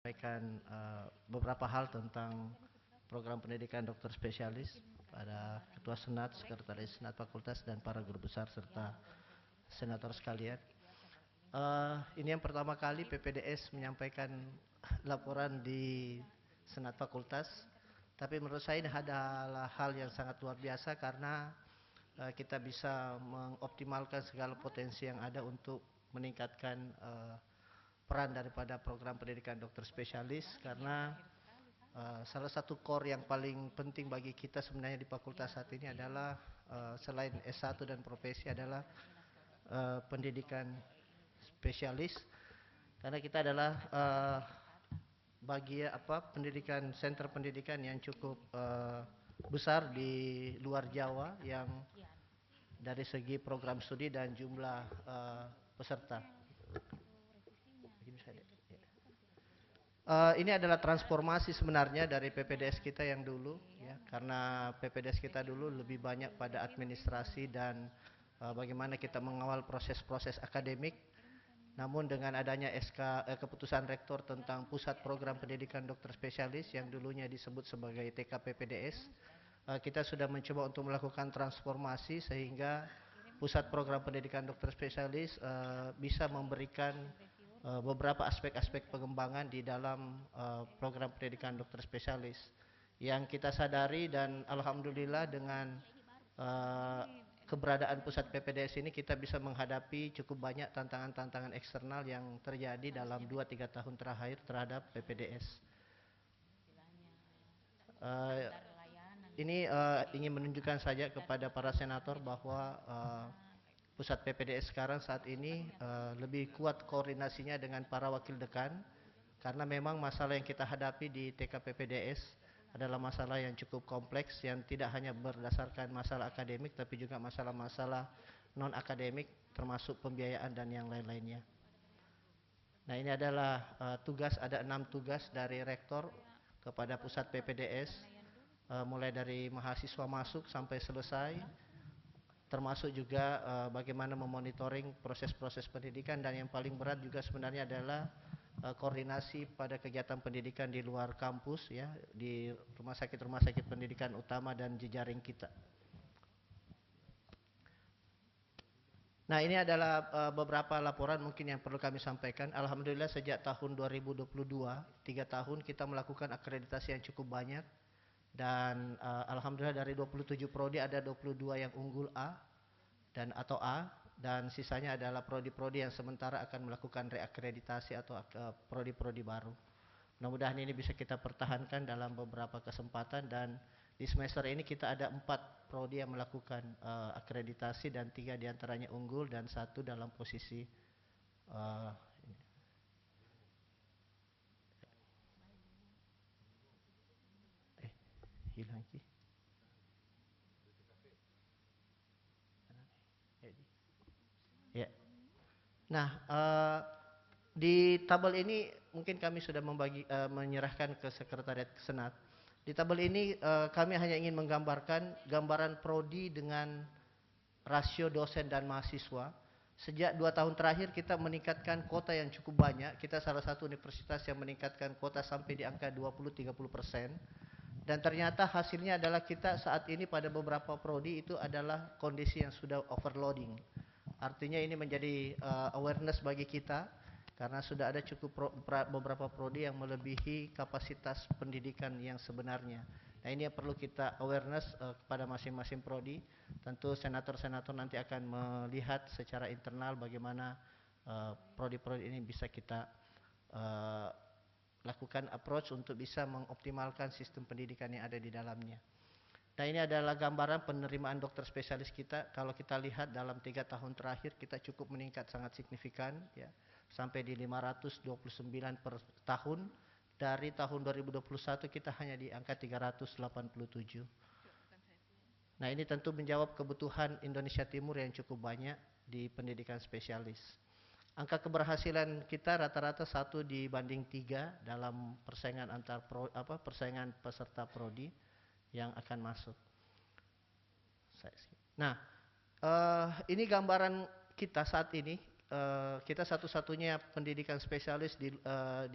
Sampaikan beberapa hal tentang program pendidikan dokter spesialis pada Ketua Senat, Sekretaris Senat Fakultas, dan para guru besar serta senator sekalian. Ini yang pertama kali PPDS menyampaikan laporan di Senat Fakultas, tapi menurut saya ini adalah hal yang sangat luar biasa karena kita bisa mengoptimalkan segala potensi yang ada untuk meningkatkan peran daripada program pendidikan dokter spesialis, karena salah satu core yang paling penting bagi kita sebenarnya di fakultas saat ini adalah selain S1 dan profesi adalah pendidikan spesialis, karena kita adalah pendidikan center pendidikan yang cukup besar di luar Jawa yang dari segi program studi dan jumlah peserta. Ini adalah transformasi sebenarnya dari PPDS kita yang dulu, ya, karena PPDS kita dulu lebih banyak pada administrasi dan bagaimana kita mengawal proses-proses akademik. Namun dengan adanya keputusan rektor tentang pusat program pendidikan dokter spesialis yang dulunya disebut sebagai TKPPDS, kita sudah mencoba untuk melakukan transformasi sehingga pusat program pendidikan dokter spesialis bisa memberikan beberapa aspek-aspek pengembangan di dalam program pendidikan dokter spesialis yang kita sadari, dan alhamdulillah dengan keberadaan pusat PPDS ini kita bisa menghadapi cukup banyak tantangan-tantangan eksternal yang terjadi dalam 2-3 tahun terakhir terhadap PPDS. Ini ingin menunjukkan saja kepada para senator bahwa pusat PPDS sekarang saat ini lebih kuat koordinasinya dengan para wakil dekan, karena memang masalah yang kita hadapi di TKPPDS adalah masalah yang cukup kompleks, yang tidak hanya berdasarkan masalah akademik tapi juga masalah-masalah non akademik termasuk pembiayaan dan yang lain-lainnya. Nah, ini adalah ada 6 tugas dari rektor kepada pusat PPDS, mulai dari mahasiswa masuk sampai selesai, termasuk juga bagaimana memonitoring proses-proses pendidikan, dan yang paling berat juga sebenarnya adalah koordinasi pada kegiatan pendidikan di luar kampus, ya, di rumah sakit pendidikan utama dan jejaring kita. Nah, ini adalah beberapa laporan mungkin yang perlu kami sampaikan. Alhamdulillah sejak tahun 2022, 3 tahun kita melakukan akreditasi yang cukup banyak. Dan alhamdulillah dari 27 prodi ada 22 yang unggul A dan sisanya adalah prodi-prodi yang sementara akan melakukan reakreditasi atau prodi-prodi baru. Mudah-mudahan ini bisa kita pertahankan dalam beberapa kesempatan, dan di semester ini kita ada 4 prodi yang melakukan akreditasi dan 3 diantaranya unggul dan 1 dalam posisi hilang sih. Ya. Nah, di tabel ini mungkin kami sudah menyerahkan ke sekretariat Senat. Di tabel ini kami hanya ingin menggambarkan gambaran prodi dengan rasio dosen dan mahasiswa. Sejak 2 tahun terakhir kita meningkatkan kuota yang cukup banyak. Kita salah satu universitas yang meningkatkan kuota sampai di angka 20-30%. Dan ternyata hasilnya adalah kita saat ini pada beberapa prodi itu adalah kondisi yang sudah overloading. Artinya ini menjadi awareness bagi kita, karena sudah ada cukup beberapa prodi yang melebihi kapasitas pendidikan yang sebenarnya. Nah, ini yang perlu kita awareness kepada masing-masing prodi. Tentu senator-senator nanti akan melihat secara internal bagaimana prodi-prodi ini bisa kita lakukan approach untuk bisa mengoptimalkan sistem pendidikan yang ada di dalamnya. Nah, ini adalah gambaran penerimaan dokter spesialis kita. Kalau kita lihat dalam 3 tahun terakhir kita cukup meningkat sangat signifikan, ya, sampai di 529 per tahun. Dari tahun 2021 kita hanya di angka 387. Nah, ini tentu menjawab kebutuhan Indonesia Timur yang cukup banyak di pendidikan spesialis. Angka keberhasilan kita rata-rata 1 dibanding 3 dalam persaingan persaingan peserta prodi yang akan masuk. Nah, ini gambaran kita saat ini. Kita satu-satunya pendidikan spesialis di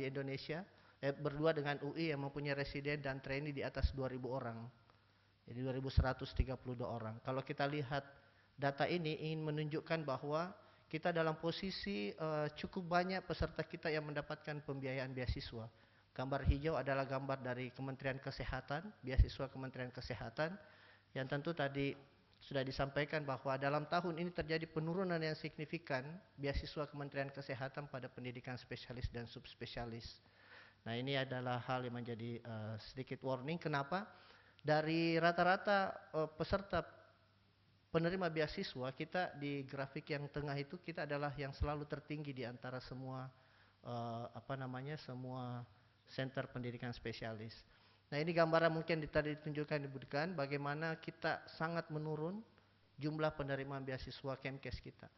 Indonesia berdua dengan UI yang mempunyai residen dan trainee di atas 2.000 orang. Jadi 2.132 orang. Kalau kita lihat data ini ingin menunjukkan bahwa kita dalam posisi cukup banyak peserta kita yang mendapatkan pembiayaan beasiswa. Gambar hijau adalah gambar dari Kementerian Kesehatan, beasiswa Kementerian Kesehatan, yang tentu tadi sudah disampaikan bahwa dalam tahun ini terjadi penurunan yang signifikan beasiswa Kementerian Kesehatan pada pendidikan spesialis dan subspesialis. Nah, ini adalah hal yang menjadi sedikit warning. Kenapa? Dari rata-rata peserta penerima beasiswa kita di grafik yang tengah itu kita adalah yang selalu tertinggi di antara semua semua center pendidikan spesialis. Nah, ini gambaran mungkin tadi ditunjukkan bagaimana kita sangat menurun jumlah penerimaan beasiswa Kemkes kita.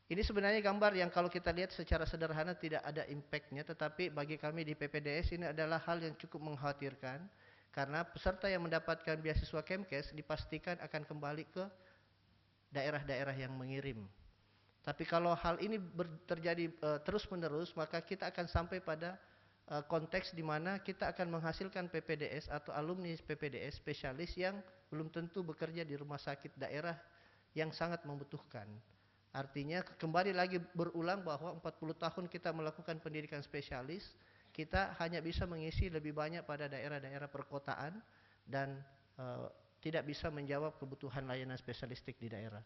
Ini sebenarnya gambar yang kalau kita lihat secara sederhana tidak ada impact-nya, tetapi bagi kami di PPDS ini adalah hal yang cukup mengkhawatirkan karena peserta yang mendapatkan beasiswa Kemkes dipastikan akan kembali ke daerah-daerah yang mengirim. Tapi kalau hal ini terjadi terus-menerus, maka kita akan sampai pada konteks di mana kita akan menghasilkan PPDS atau alumni PPDS spesialis yang belum tentu bekerja di rumah sakit daerah yang sangat membutuhkan. Artinya kembali lagi berulang bahwa 40 tahun kita melakukan pendidikan spesialis, kita hanya bisa mengisi lebih banyak pada daerah-daerah perkotaan dan tidak bisa menjawab kebutuhan layanan spesialistik di daerah.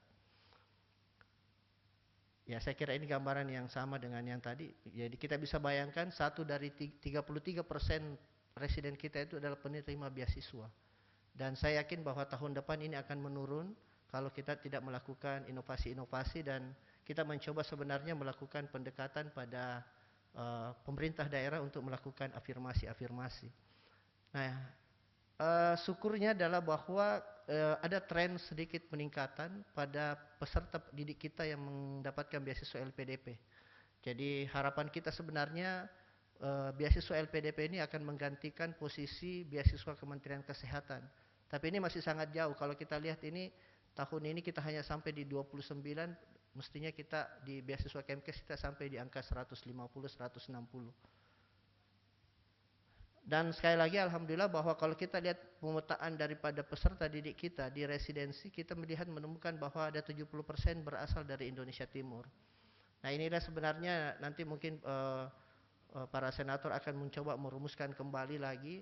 Ya, saya kira ini gambaran yang sama dengan yang tadi. Jadi kita bisa bayangkan 1 dari 33% residen kita itu adalah penerima beasiswa. Dan saya yakin bahwa tahun depan ini akan menurun kalau kita tidak melakukan inovasi-inovasi dan kita mencoba sebenarnya melakukan pendekatan pada pemerintah daerah untuk melakukan afirmasi-afirmasi. Nah, syukurnya adalah bahwa ada tren sedikit peningkatan pada peserta didik kita yang mendapatkan beasiswa LPDP. Jadi harapan kita sebenarnya beasiswa LPDP ini akan menggantikan posisi beasiswa Kementerian Kesehatan. Tapi ini masih sangat jauh. Kalau kita lihat ini tahun ini kita hanya sampai di 29, mestinya kita di beasiswa Kemkes kita sampai di angka 150, 160. Dan sekali lagi alhamdulillah bahwa kalau kita lihat pemetaan daripada peserta didik kita di residensi, kita menemukan bahwa ada 70% berasal dari Indonesia Timur. Nah, inilah sebenarnya nanti mungkin para senator akan mencoba merumuskan kembali lagi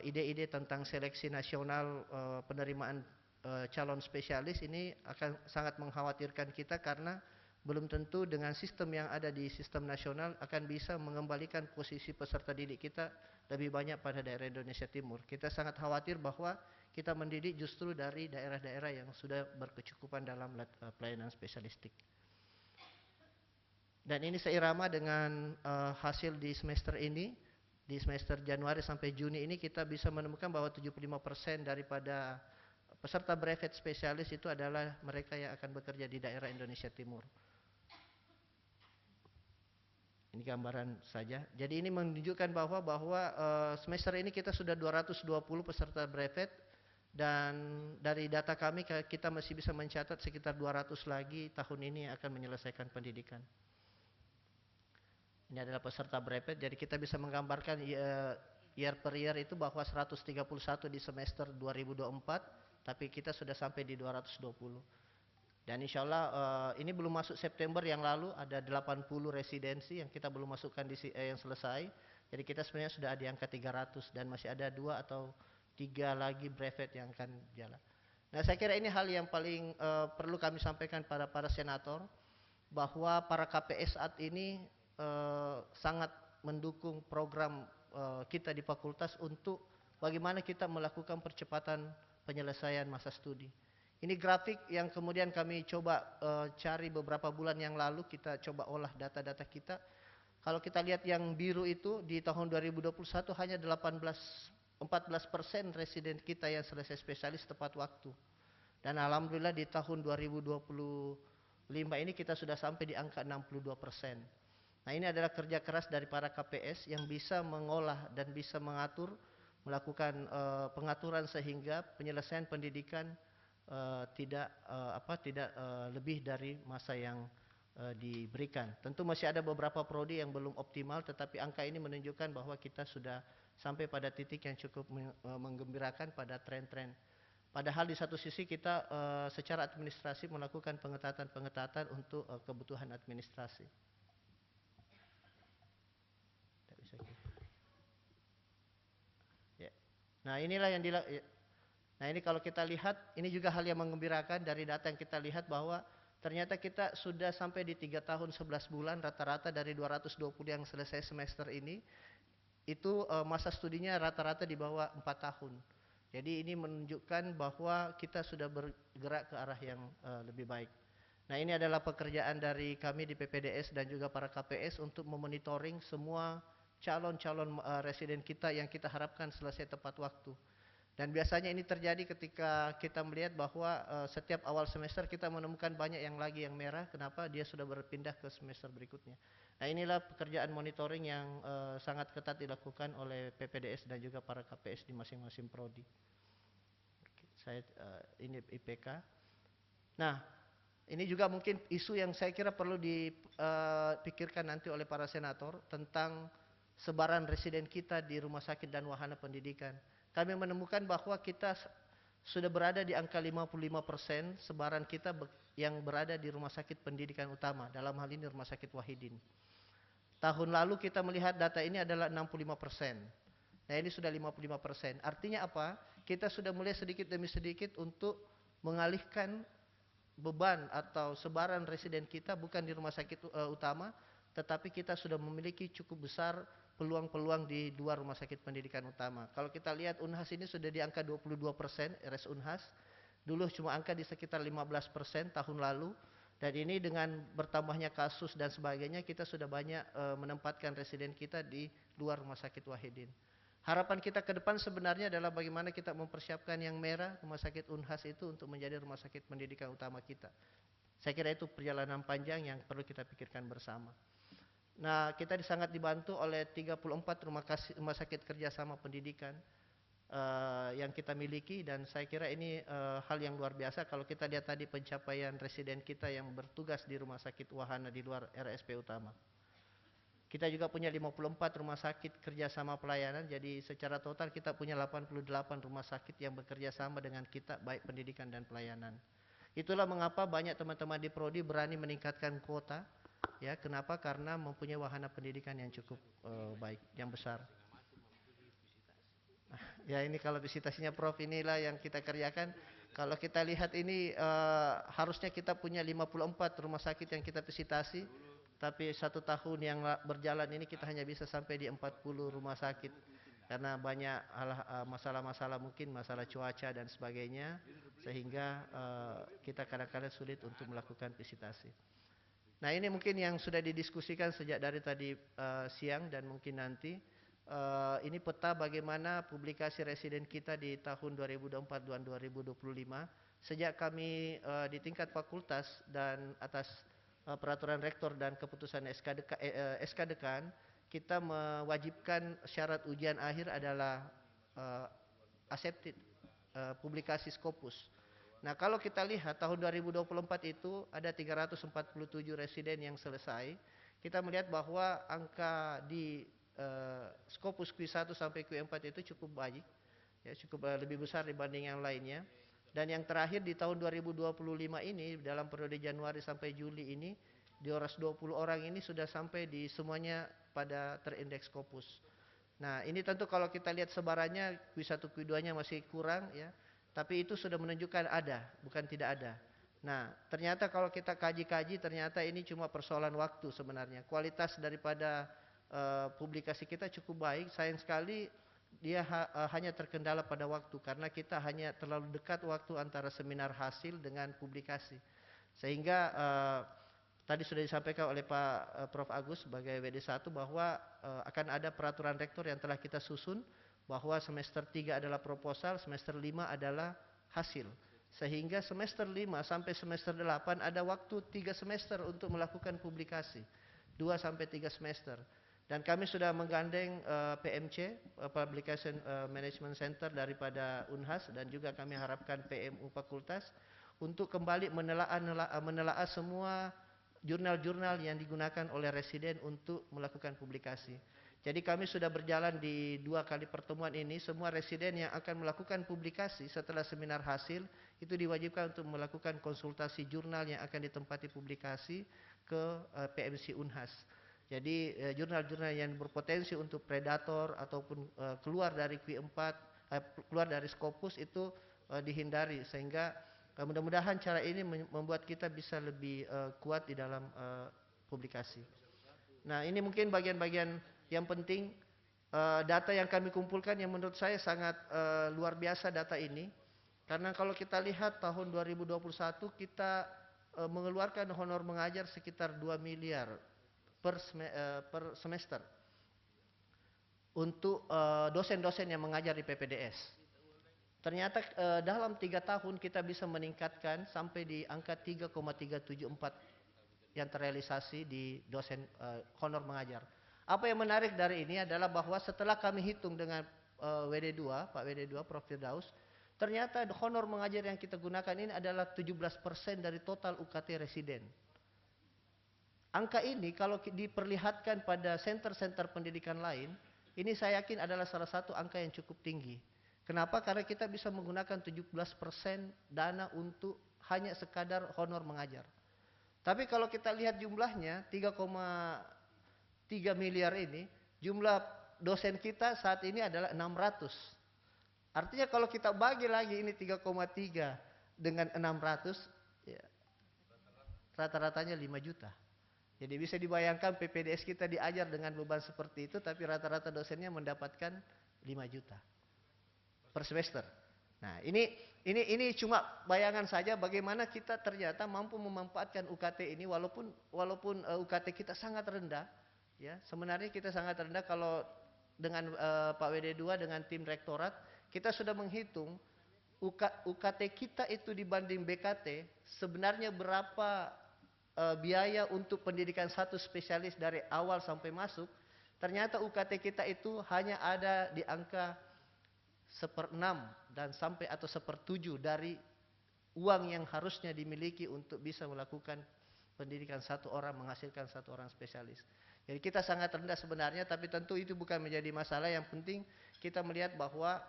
ide-ide tentang seleksi nasional penerimaan calon spesialis. Ini akan sangat mengkhawatirkan kita karena belum tentu dengan sistem yang ada di sistem nasional akan bisa mengembalikan posisi peserta didik kita lebih banyak pada daerah Indonesia Timur. Kita sangat khawatir bahwa kita mendidik justru dari daerah-daerah yang sudah berkecukupan dalam pelayanan spesialistik. Dan ini seirama dengan hasil di semester ini. Di semester Januari sampai Juni ini kita bisa menemukan bahwa 75% daripada peserta brevet spesialis itu adalah mereka yang akan bekerja di daerah Indonesia Timur. Ini gambaran saja. Jadi ini menunjukkan bahwa semester ini kita sudah 220 peserta brevet dan dari data kami kita masih bisa mencatat sekitar 200 lagi tahun ini akan menyelesaikan pendidikan. Ini adalah peserta brevet, jadi kita bisa menggambarkan year per year itu bahwa 131 di semester 2024, tapi kita sudah sampai di 220. Dan insya Allah ini belum masuk September yang lalu, ada 80 residensi yang kita belum masukkan yang selesai. Jadi kita sebenarnya sudah di angka 300 dan masih ada 2 atau 3 lagi brevet yang akan jalan. Nah, saya kira ini hal yang paling perlu kami sampaikan pada para senator, bahwa para KPS saat ini sangat mendukung program kita di fakultas untuk bagaimana kita melakukan percepatan penyelesaian masa studi. Ini grafik yang kemudian kami coba cari beberapa bulan yang lalu, kita coba olah data-data kita. Kalau kita lihat yang biru itu di tahun 2021 hanya 14% residen kita yang selesai spesialis tepat waktu. Dan alhamdulillah di tahun 2025 ini kita sudah sampai di angka 62%. Nah, ini adalah kerja keras dari para KPS yang bisa mengolah dan bisa mengatur, melakukan pengaturan sehingga penyelesaian pendidikan tidak lebih dari masa yang diberikan. Tentu masih ada beberapa prodi yang belum optimal, tetapi angka ini menunjukkan bahwa kita sudah sampai pada titik yang cukup menggembirakan pada tren-tren. Padahal di satu sisi kita secara administrasi melakukan pengetatan-pengetatan untuk kebutuhan administrasi. Ya. Nah inilah yang Nah ini kalau kita lihat, ini juga hal yang menggembirakan dari data yang kita lihat bahwa ternyata kita sudah sampai di 3 tahun 11 bulan rata-rata dari 220 yang selesai semester ini, itu masa studinya rata-rata di bawah 4 tahun. Jadi ini menunjukkan bahwa kita sudah bergerak ke arah yang lebih baik. Nah ini adalah pekerjaan dari kami di PPDS dan juga para KPS untuk memonitoring semua calon-calon residen kita yang kita harapkan selesai tepat waktu. Dan biasanya ini terjadi ketika kita melihat bahwa setiap awal semester kita menemukan banyak yang lagi yang merah. Kenapa? Dia sudah berpindah ke semester berikutnya. Nah inilah pekerjaan monitoring yang sangat ketat dilakukan oleh PPDS dan juga para KPS di masing-masing prodi. Ini IPK. Nah ini juga mungkin isu yang saya kira perlu dipikirkan nanti oleh para senator tentang sebaran residen kita di rumah sakit dan wahana pendidikan. Kami menemukan bahwa kita sudah berada di angka 55% sebaran kita yang berada di rumah sakit pendidikan utama, dalam hal ini rumah sakit Wahidin. Tahun lalu kita melihat data ini adalah 65%. Nah ini sudah 55%. Artinya apa? Kita sudah mulai sedikit demi sedikit untuk mengalihkan beban atau sebaran residen kita bukan di rumah sakit utama, tetapi kita sudah memiliki cukup besar peluang-peluang di luar rumah sakit pendidikan utama. Kalau kita lihat Unhas ini sudah di angka 22%, RS Unhas. Dulu cuma angka di sekitar 15% tahun lalu. Dan ini dengan bertambahnya kasus dan sebagainya, kita sudah banyak menempatkan residen kita di luar rumah sakit Wahidin. Harapan kita ke depan sebenarnya adalah bagaimana kita mempersiapkan yang merah, rumah sakit Unhas itu untuk menjadi rumah sakit pendidikan utama kita. Saya kira itu perjalanan panjang yang perlu kita pikirkan bersama. Nah, kita sangat dibantu oleh 34 rumah sakit kerjasama pendidikan yang kita miliki, dan saya kira ini hal yang luar biasa kalau kita lihat tadi pencapaian residen kita yang bertugas di rumah sakit wahana di luar RSP utama. Kita juga punya 54 rumah sakit kerjasama pelayanan, jadi secara total kita punya 88 rumah sakit yang bekerja sama dengan kita, baik pendidikan dan pelayanan. Itulah mengapa banyak teman-teman di Prodi berani meningkatkan kuota. Ya, kenapa? Karena mempunyai wahana pendidikan yang cukup baik, yang besar. Ya ini kalau visitasinya Prof inilah yang kita kerjakan. Kalau kita lihat ini harusnya kita punya 54 rumah sakit yang kita visitasi. Tapi 1 tahun yang berjalan ini kita hanya bisa sampai di 40 rumah sakit. Karena banyak masalah-masalah, mungkin masalah cuaca dan sebagainya. Sehingga kita kadang-kadang sulit untuk melakukan visitasi. Nah ini mungkin yang sudah didiskusikan sejak dari tadi siang dan mungkin nanti. Ini peta bagaimana publikasi residen kita di tahun 2024 dan 2025. Sejak kami di tingkat fakultas dan atas peraturan rektor dan keputusan SK Dekan, kita mewajibkan syarat ujian akhir adalah accepted publikasi Scopus. Nah kalau kita lihat tahun 2024 itu ada 347 residen yang selesai. Kita melihat bahwa angka di Scopus Q1 sampai Q4 itu cukup baik, ya, cukup lebih besar dibanding yang lainnya. Dan yang terakhir di tahun 2025 ini, dalam periode Januari sampai Juli ini, 220 orang ini sudah sampai di semuanya pada terindeks Scopus. Nah ini tentu kalau kita lihat sebarannya Q1 Q2-nya masih kurang, ya. Tapi itu sudah menunjukkan ada, bukan tidak ada. Nah, ternyata kalau kita kaji-kaji, ternyata ini cuma persoalan waktu sebenarnya. Kualitas daripada publikasi kita cukup baik. Sayang sekali dia hanya terkendala pada waktu, karena kita hanya terlalu dekat waktu antara seminar hasil dengan publikasi. Sehingga tadi sudah disampaikan oleh Pak Prof. Agus sebagai WD1 bahwa akan ada peraturan rektor yang telah kita susun, bahwa semester 3 adalah proposal, semester 5 adalah hasil. Sehingga semester 5 sampai semester 8 ada waktu 3 semester untuk melakukan publikasi. 2 sampai 3 semester. Dan kami sudah menggandeng PMC, Publication Management Center daripada Unhas, dan juga kami harapkan PMU Fakultas untuk kembali menelaah semua jurnal-jurnal yang digunakan oleh residen untuk melakukan publikasi. Jadi kami sudah berjalan di 2 kali pertemuan ini, semua residen yang akan melakukan publikasi setelah seminar hasil, itu diwajibkan untuk melakukan konsultasi jurnal yang akan ditempati publikasi ke PMC Unhas. Jadi jurnal-jurnal yang berpotensi untuk predator ataupun keluar dari Q4, keluar dari Scopus itu dihindari, sehingga mudah-mudahan cara ini membuat kita bisa lebih kuat di dalam publikasi. Nah, ini mungkin bagian-bagian yang penting, data yang kami kumpulkan yang menurut saya sangat luar biasa data ini. Karena kalau kita lihat tahun 2021 kita mengeluarkan honor mengajar sekitar 2 miliar per semester untuk dosen-dosen yang mengajar di PPDS. Ternyata dalam 3 tahun kita bisa meningkatkan sampai di angka 3,374 yang terrealisasi di dosen honor mengajar. Apa yang menarik dari ini adalah bahwa setelah kami hitung dengan WD2, Pak WD2, Prof. Firdaus, ternyata honor mengajar yang kita gunakan ini adalah 17% dari total UKT residen. Angka ini kalau diperlihatkan pada center-center pendidikan lain, ini saya yakin adalah salah satu angka yang cukup tinggi. Kenapa? Karena kita bisa menggunakan 17% dana untuk hanya sekadar honor mengajar. Tapi kalau kita lihat jumlahnya, 3,3 miliar ini, jumlah dosen kita saat ini adalah 600. Artinya kalau kita bagi lagi ini 3,3 dengan 600, ya, rata-ratanya 5 juta. Jadi bisa dibayangkan PPDS kita diajar dengan beban seperti itu, tapi rata-rata dosennya mendapatkan 5 juta per semester. Nah, ini cuma bayangan saja bagaimana kita ternyata mampu memanfaatkan UKT ini walaupun UKT kita sangat rendah. Ya, sebenarnya kita sangat rendah kalau dengan Pak WD2 dengan tim rektorat kita sudah menghitung UKT kita itu dibanding BKT sebenarnya berapa biaya untuk pendidikan satu spesialis dari awal sampai masuk. Ternyata UKT kita itu hanya ada di angka 1/6 dan sampai atau 1/7 dari uang yang harusnya dimiliki untuk bisa melakukan pendidikan satu orang, menghasilkan satu orang spesialis. Jadi kita sangat rendah sebenarnya, tapi tentu itu bukan menjadi masalah. Yang penting kita melihat bahwa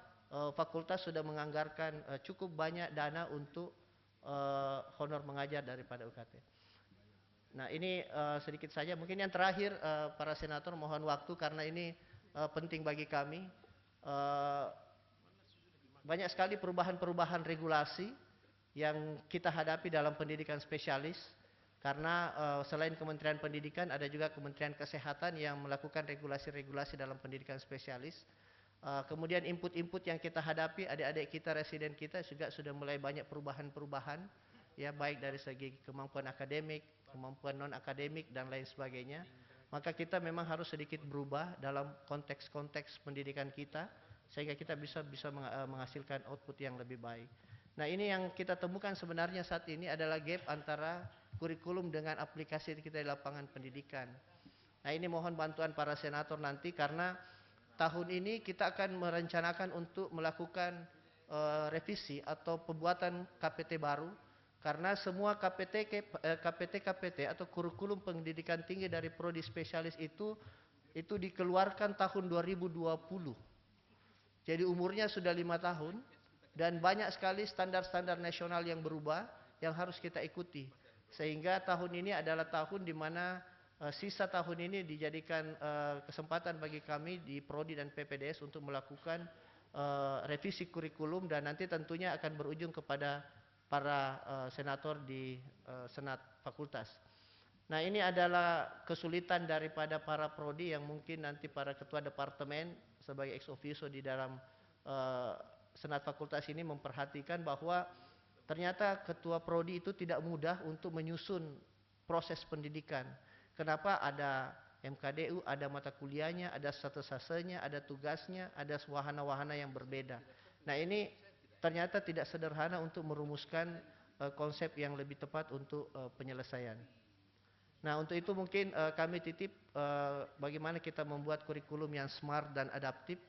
fakultas sudah menganggarkan cukup banyak dana untuk honor mengajar daripada UKT. Nah, ini sedikit saja. Mungkin yang terakhir, para senator mohon waktu karena ini penting bagi kami. Banyak sekali perubahan-perubahan regulasi yang kita hadapi dalam pendidikan spesialis. Karena selain Kementerian Pendidikan ada juga Kementerian Kesehatan yang melakukan regulasi-regulasi dalam pendidikan spesialis. Kemudian input-input yang kita hadapi, adik-adik kita, residen kita juga sudah mulai banyak perubahan-perubahan, ya, baik dari segi kemampuan akademik, kemampuan non akademik dan lain sebagainya. Maka kita memang harus sedikit berubah dalam konteks-konteks pendidikan kita sehingga kita bisa menghasilkan output yang lebih baik. Nah, ini yang kita temukan sebenarnya saat ini adalah gap antara kurikulum dengan aplikasi kita di lapangan pendidikan. Nah, ini mohon bantuan para senator nanti karena tahun ini kita akan merencanakan untuk melakukan revisi atau pembuatan KPT baru karena semua KPT atau kurikulum pendidikan tinggi dari prodi spesialis itu dikeluarkan tahun 2020. Jadi umurnya sudah 5 tahun dan banyak sekali standar-standar nasional yang berubah yang harus kita ikuti. Sehingga tahun ini adalah tahun di mana sisa tahun ini dijadikan kesempatan bagi kami di Prodi dan PPDS untuk melakukan revisi kurikulum dan nanti tentunya akan berujung kepada para senator di senat fakultas. Nah, ini adalah kesulitan daripada para prodi yang mungkin nanti para ketua departemen sebagai ex officio di dalam senat fakultas ini memperhatikan bahwa ternyata ketua prodi itu tidak mudah untuk menyusun proses pendidikan. Kenapa? Ada MKDU, ada mata kuliahnya, ada statusasenya, ada tugasnya, ada wahana-wahana yang berbeda. Nah, ini ternyata tidak sederhana untuk merumuskan konsep yang lebih tepat untuk penyelesaian. Nah, untuk itu mungkin kami titip bagaimana kita membuat kurikulum yang smart dan adaptif.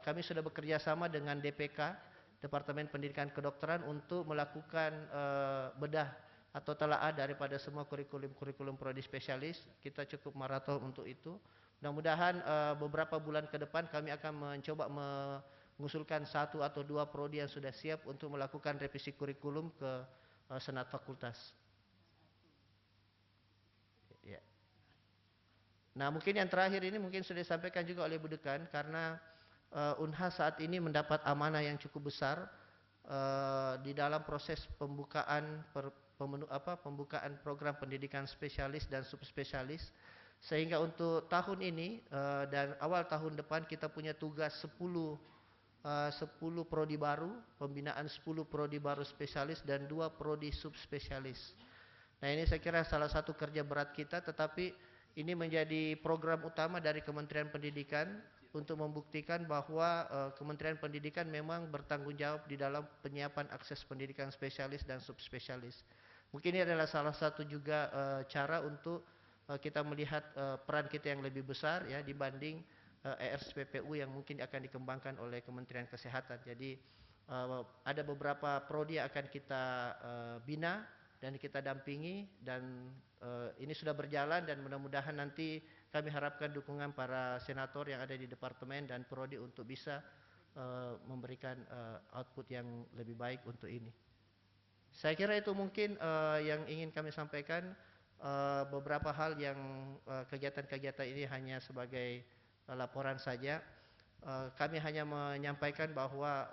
Kami sudah bekerja sama dengan DPK, Departemen Pendidikan Kedokteran, untuk melakukan bedah atau telaah daripada semua kurikulum prodi spesialis. Kita cukup maraton untuk itu. Mudah-mudahan beberapa bulan ke depan kami akan mencoba mengusulkan 1 atau 2 prodi yang sudah siap untuk melakukan revisi kurikulum ke senat fakultas. Ya. Nah, mungkin yang terakhir ini mungkin sudah disampaikan juga oleh Bu Dekan, karena Unhas saat ini mendapat amanah yang cukup besar di dalam proses pembukaan pembukaan program pendidikan spesialis dan subspesialis, sehingga untuk tahun ini dan awal tahun depan kita punya tugas 10 prodi baru, pembinaan 10 prodi baru spesialis dan 2 prodi subspesialis. Nah, ini saya kira salah satu kerja berat kita, tetapi ini menjadi program utama dari Kementerian Pendidikan untuk membuktikan bahwa Kementerian Pendidikan memang bertanggung jawab di dalam penyiapan akses pendidikan spesialis dan subspesialis. Mungkin ini adalah salah satu juga cara untuk kita melihat peran kita yang lebih besar ya dibanding ERSPPU yang mungkin akan dikembangkan oleh Kementerian Kesehatan. Jadi ada beberapa prodi yang akan kita bina dan kita dampingi, dan ini sudah berjalan, dan mudah-mudahan nanti kami harapkan dukungan para senator yang ada di departemen dan prodi untuk bisa memberikan output yang lebih baik untuk ini. Saya kira itu mungkin yang ingin kami sampaikan. Beberapa hal yang kegiatan-kegiatan ini hanya sebagai laporan saja. Kami hanya menyampaikan bahwa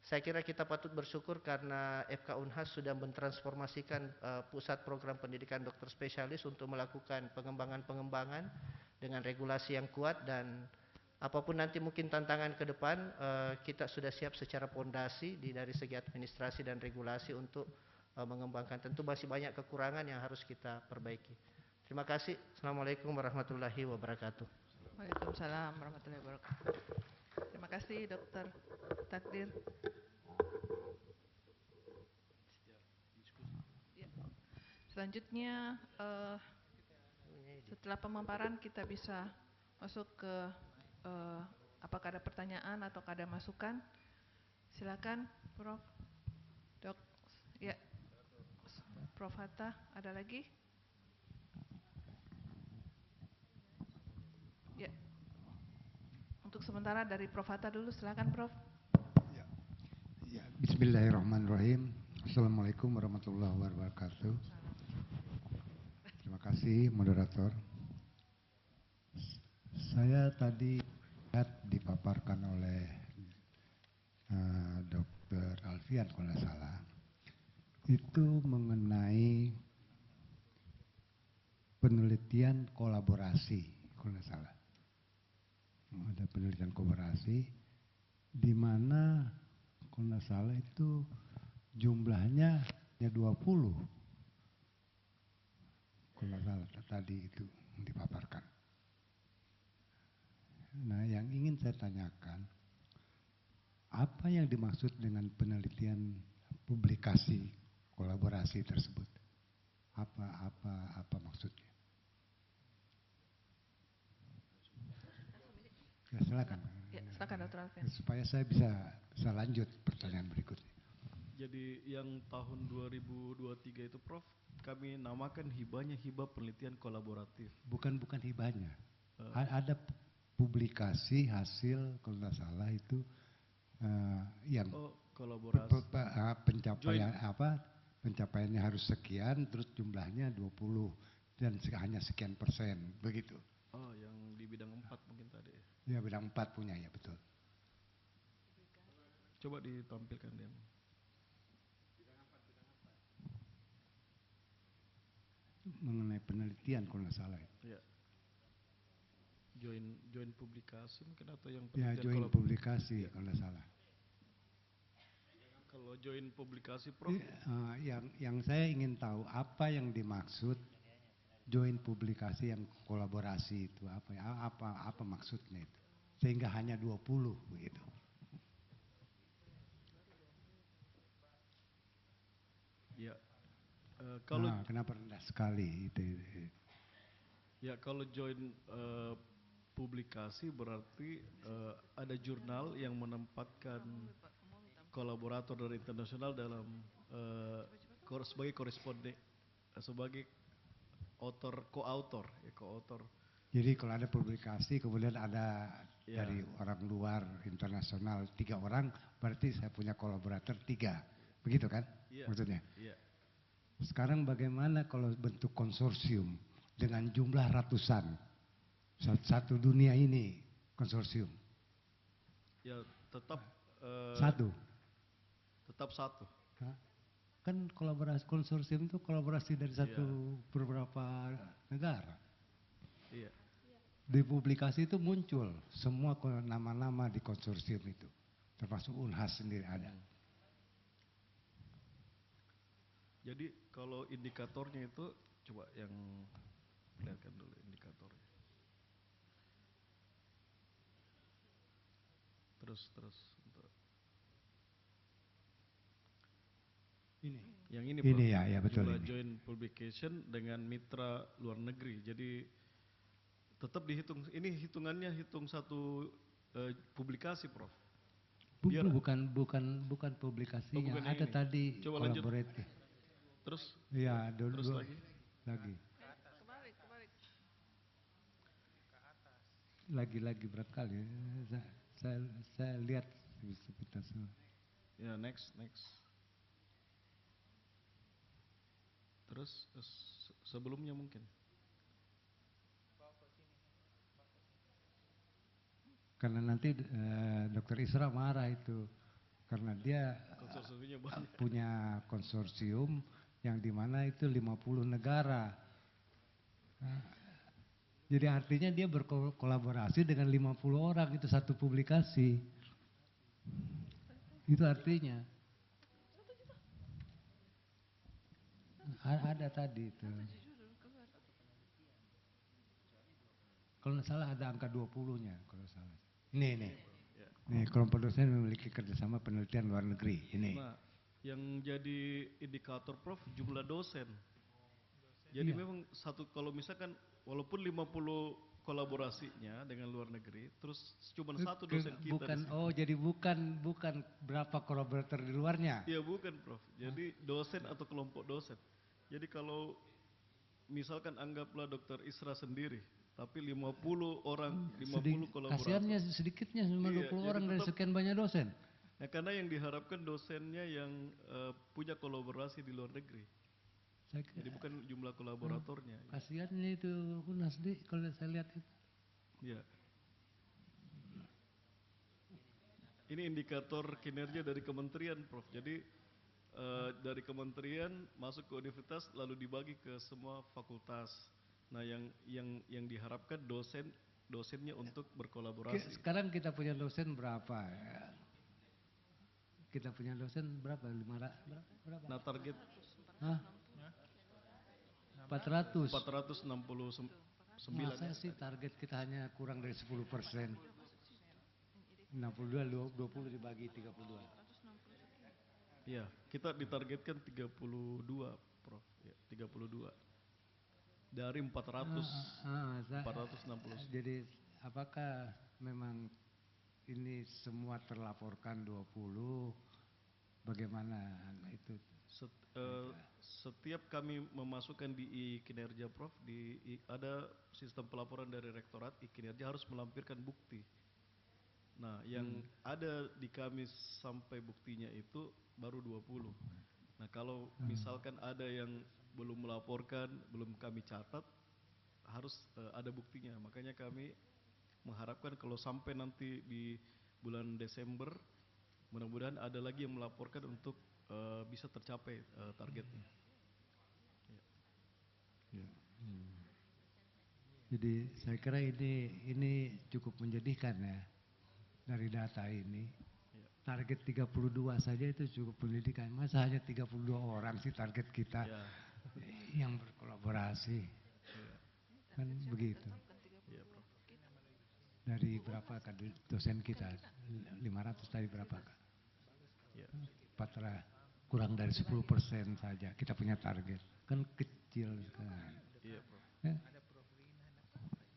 saya kira kita patut bersyukur karena FK Unhas sudah mentransformasikan pusat program pendidikan dokter spesialis untuk melakukan pengembangan-pengembangan dengan regulasi yang kuat, dan apapun nanti mungkin tantangan ke depan kita sudah siap secara pondasi dari segi administrasi dan regulasi untuk mengembangkan. Tentu masih banyak kekurangan yang harus kita perbaiki. Terima kasih. Assalamualaikum warahmatullahi wabarakatuh. Waalaikumsalam warahmatullahi wabarakatuh. Terima kasih Dokter Takdir. Ya. Selanjutnya setelah pemaparan kita bisa masuk ke apakah ada pertanyaan atau ada masukan. Silakan Prof. Dok. Ya. Prof Hatta, ada lagi? Ya. Untuk sementara dari Prof Hatta dulu, silakan Prof. Ya, bismillahirrahmanirrahim. Assalamualaikum warahmatullahi wabarakatuh. Terima kasih moderator. Saya tadi lihat dipaparkan oleh Dr. Alfian kalau tidak salah, itu mengenai penelitian kolaborasi kalau tidak salah. Ada penelitian kolaborasi di mana kalau tidak salah itu jumlahnya ya 20. Kalau tidak salah tadi itu dipaparkan. Nah, yang ingin saya tanyakan, apa yang dimaksud dengan penelitian publikasi kolaborasi tersebut? Apa maksudnya? Ya, silakan. Ya, silakan Dr. Alfian. Supaya saya bisa lanjut pertanyaan berikutnya. Jadi yang tahun 2023 itu Prof, kami namakan hibahnya hibah penelitian kolaboratif. Bukan hibahnya. Ada publikasi hasil kalau tidak salah itu yang kolaborasi. Pencapaian pencapaiannya harus sekian, terus jumlahnya 20 dan hanya sekian persen, begitu. Oh, yang di bidang 4 mungkin tadi. Ya, bidang 4 punya, ya betul. Coba ditampilkan dia. Mengenai penelitian kalau nggak salah. Ya. Join publikasi mungkin, atau yang ya, join publikasi kalau nggak salah. Kalau join publikasi Prof, yang saya ingin tahu apa yang dimaksud join publikasi yang kolaborasi itu apa maksudnya itu sehingga hanya 20 begitu. Ya. Kalau kenapa rendah sekali itu? Ya, kalau join publikasi berarti ada jurnal yang menempatkan kolaborator dari internasional dalam sebagai koresponden, sebagai co-author, Jadi kalau ada publikasi kemudian ada Ya. dari orang luar internasional 3 orang, berarti saya punya kolaborator 3, begitu kan? Iya. Maksudnya. Iya. Sekarang bagaimana kalau bentuk konsorsium dengan jumlah ratusan, satu dunia ini konsorsium? Ya tetap Satu. tetap satu. Hah? Kan kolaborasi konsorsium itu kolaborasi dari satu beberapa negara. Iya. Di publikasi itu muncul semua nama-nama di konsorsium itu, termasuk Unhas sendiri ada. Jadi kalau indikatornya itu coba yang lihatkan dulu indikatornya. Terus. Bentar. Ini. Yang ini, Ini Prof. ya betul Jumlah ini. joint publication dengan mitra luar negeri. Jadi tetap dihitung. Ini hitungannya hitung satu publikasi, Prof. Biar- Bukan publikasinya, bukan yang ada ini. tadi Coba lanjut. collaborative. Terus Iya, terus dua lagi. lagi. Kebalik. Lagi barangkali. Saya lihat sebentar. Ya, next. Terus sebelumnya mungkin. Karena nanti Dokter Isra marah itu, karena dia Konsorsiumnya banyak. punya konsorsium yang dimana itu 50 negara. Nah, jadi artinya dia berkolaborasi dengan 50 orang, itu satu publikasi. Itu artinya. Ada tadi itu. Kalau nggak salah ada angka 20-nya kalau salah. Nih. Ya. Nih, kelompok dosen memiliki kerjasama penelitian luar negeri. Ini. Nah, yang jadi indikator, Prof, jumlah dosen. Jadi Iya. memang satu, kalau misalkan walaupun 50 kolaborasinya dengan luar negeri, terus cuma satu dosen kita. Bukan, di situ. jadi bukan berapa kolaborator di luarnya. Iya bukan, Prof. Jadi dosen atau kelompok dosen. Jadi kalau misalkan anggaplah Dokter Isra sendiri, tapi 50 orang, 50 kolaborator. Kasihannya sedikitnya cuma Iya, 20 jadi orang dari tetap- sekian banyak dosen. Nah, karena yang diharapkan dosennya yang punya kolaborasi di luar negeri. Saya Jadi bukan jumlah kolaboratornya. kasihannya itu Unas di kalau saya lihat itu. Iya. Ini indikator kinerja dari kementerian, Prof. Jadi dari kementerian masuk ke universitas lalu dibagi ke semua fakultas. Nah, yang diharapkan dosennya untuk berkolaborasi. Sekarang kita punya dosen berapa? Kita punya dosen berapa? Berapa? Nah, target Hah? 400. 469. Masa sih target kita hanya kurang dari 10%. 62, 20 dibagi 32. Iya, kita ditargetkan 32, Prof. Ya, 32. Dari 460. Jadi apakah memang ini semua terlaporkan 20? Bagaimana itu? Setiap kami memasukkan di kinerja, Prof, ada sistem pelaporan dari rektorat kinerja harus melampirkan bukti. Nah, yang ada di kami sampai buktinya itu baru 20. Nah, kalau misalkan ada yang belum melaporkan, belum kami catat, harus ada buktinya. Makanya kami mengharapkan kalau sampai nanti di bulan Desember, mudah-mudahan ada lagi yang melaporkan untuk bisa tercapai targetnya. Ya. Jadi saya kira ini cukup menyedihkan ya dari data ini. Ya. Target 32 saja itu cukup menyedihkan. Masa hanya 32 orang sih target kita Ya. yang berkolaborasi. Kan begitu. Ya, Prof. Dari berapa kan dosen kita? 500 tadi berapa kan? Ya. 400, kurang dari 10% saja kita punya target. Kan kecil sekali. Iya, Prof. Ya.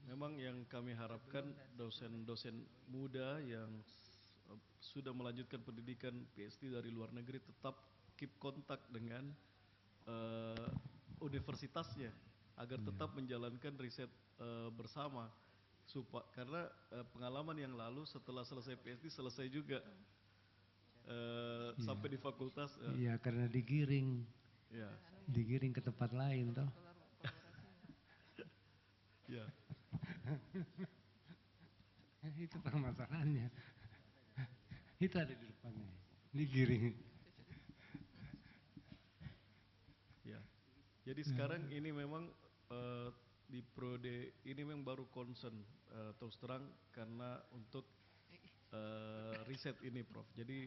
Memang yang kami harapkan dosen-dosen muda yang sudah melanjutkan pendidikan PhD dari luar negeri tetap keep kontak dengan eh, universitasnya agar tetap menjalankan riset bersama. Karena pengalaman yang lalu setelah selesai PhD selesai juga sampai di fakultas. Iya, karena digiring Ya, ke tempat lain toh. ya, Itu permasalahannya. Itu ada di depannya. Digiring. ya. Jadi sekarang ini memang di Prode ini memang baru concern terus terang karena untuk riset ini, Prof. Jadi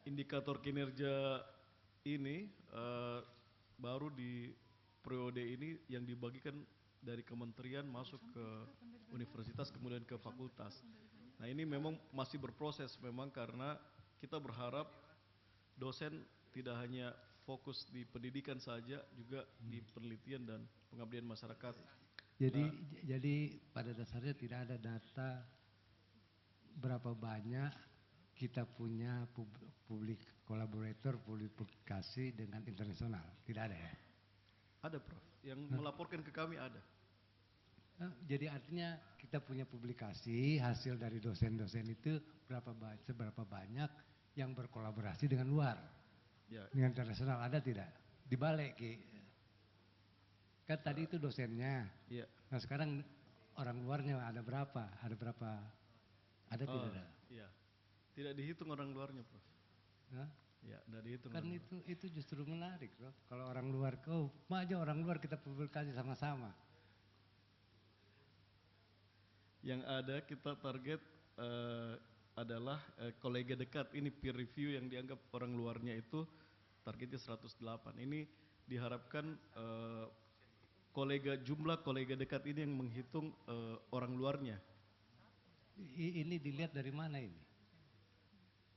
indikator kinerja ini baru di periode ini yang dibagikan dari kementerian masuk ke universitas kemudian ke fakultas. Nah ini memang masih berproses memang karena kita berharap dosen tidak hanya fokus di pendidikan saja, juga di penelitian dan pengabdian masyarakat. Jadi pada dasarnya tidak ada data berapa banyak kita punya publik kolaborator, publikasi dengan internasional. Tidak ada ya? Ada, Prof. Yang melaporkan ke kami ada. Jadi artinya kita punya publikasi hasil dari dosen-dosen itu seberapa banyak yang berkolaborasi dengan luar, Ya, dengan internasional, ada tidak? Dibalik Ki. Kan tadi itu dosennya. ya. Nah sekarang orang luarnya ada berapa? Ada tidak ada? Iya. Tidak dihitung orang luarnya, Prof. Hah? Ya, tidak dihitung. Kan orang luar. itu justru menarik loh. Kalau orang luar, aja orang luar kita publikasi sama-sama. Yang ada kita target adalah kolega dekat. Ini peer review yang dianggap orang luarnya itu targetnya 108. Ini diharapkan jumlah kolega dekat ini yang menghitung orang luarnya. Ini dilihat dari mana ini?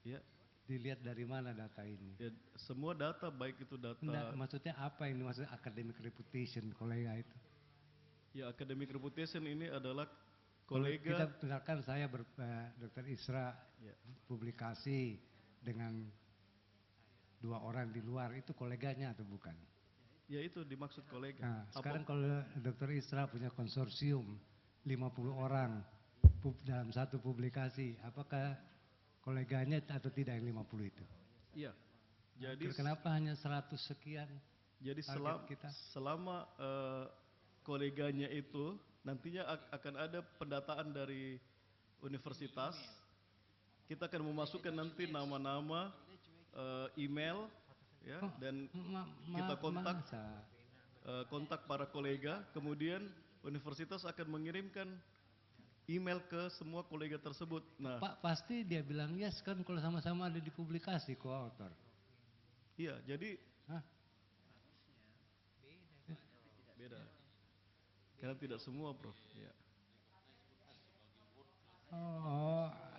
Ya, Dilihat dari mana data ini? ya, semua data baik itu data. Enggak, maksudnya apa ini? Maksudnya academic reputation kolega itu? Ya, academic reputation ini adalah Kalau kolega. kita misalkan saya Dr. Isra Ya, publikasi dengan 2 orang di luar, itu koleganya atau bukan? ya itu dimaksud kolega. Nah, sekarang kalau Dr. Isra punya konsorsium 50 orang dalam satu publikasi, apakah koleganya atau tidak yang 50 itu? Iya. Jadi Terus kenapa hanya 100 sekian? Jadi target kita? selama koleganya itu nantinya akan ada pendataan dari universitas, kita akan memasukkan nanti nama-nama, email, ya, dan kita kontak para kolega, kemudian universitas akan mengirimkan email ke semua kolega tersebut. Nah, Pak pasti dia bilang yes kan kalau sama-sama ada di publikasi co-author. iya, jadi Hah? beda. Karena tidak semua, Prof. Ya.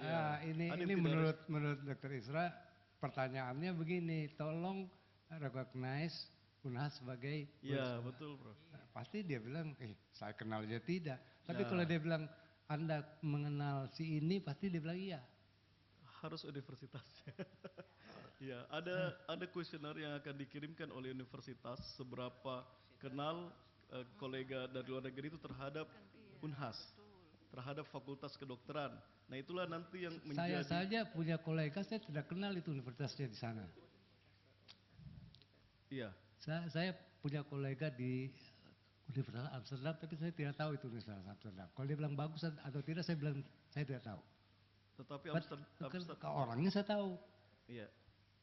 Ya, Ini ada yang menurut Dr. Isra pertanyaannya begini, tolong recognize Unhas sebagai Iya, betul, Prof. pasti dia bilang saya kenal dia tidak. Tapi Ya. kalau dia bilang Anda mengenal si ini pasti dia bilang iya. Harus universitasnya. Ya, ada kuesioner yang akan dikirimkan oleh universitas seberapa kenal kolega dari luar negeri itu terhadap Unhas, terhadap Fakultas Kedokteran. Nah, itulah nanti yang Saya menjadi. saja punya kolega saya tidak kenal itu universitasnya di sana. Iya, Saya punya kolega di Universitas Amsterdam tapi saya tidak tahu itu Universitas Amsterdam. Kalau dia bilang bagus atau tidak saya bilang saya tidak tahu. tetapi Kalau orangnya saya tahu. Iya.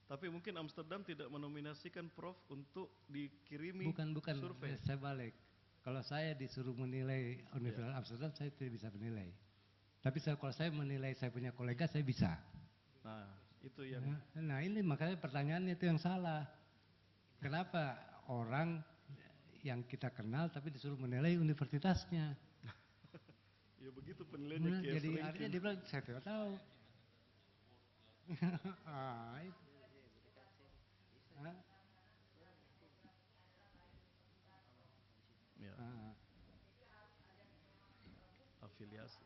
Tapi mungkin Amsterdam tidak menominasikan Prof untuk dikirimi Bukan survei. saya balik. Kalau saya disuruh menilai Universitas Amsterdam saya tidak bisa menilai. Tapi kalau saya menilai saya punya kolega saya bisa. Nah, itu yang Nah ini makanya pertanyaannya itu yang salah. Kenapa orang yang kita kenal tapi disuruh menilai universitasnya? ya begitu penilaiannya Nah, case jadi ranking. artinya dia bilang saya tidak tahu. Itu. Hah? Ya, Ah. afiliasi.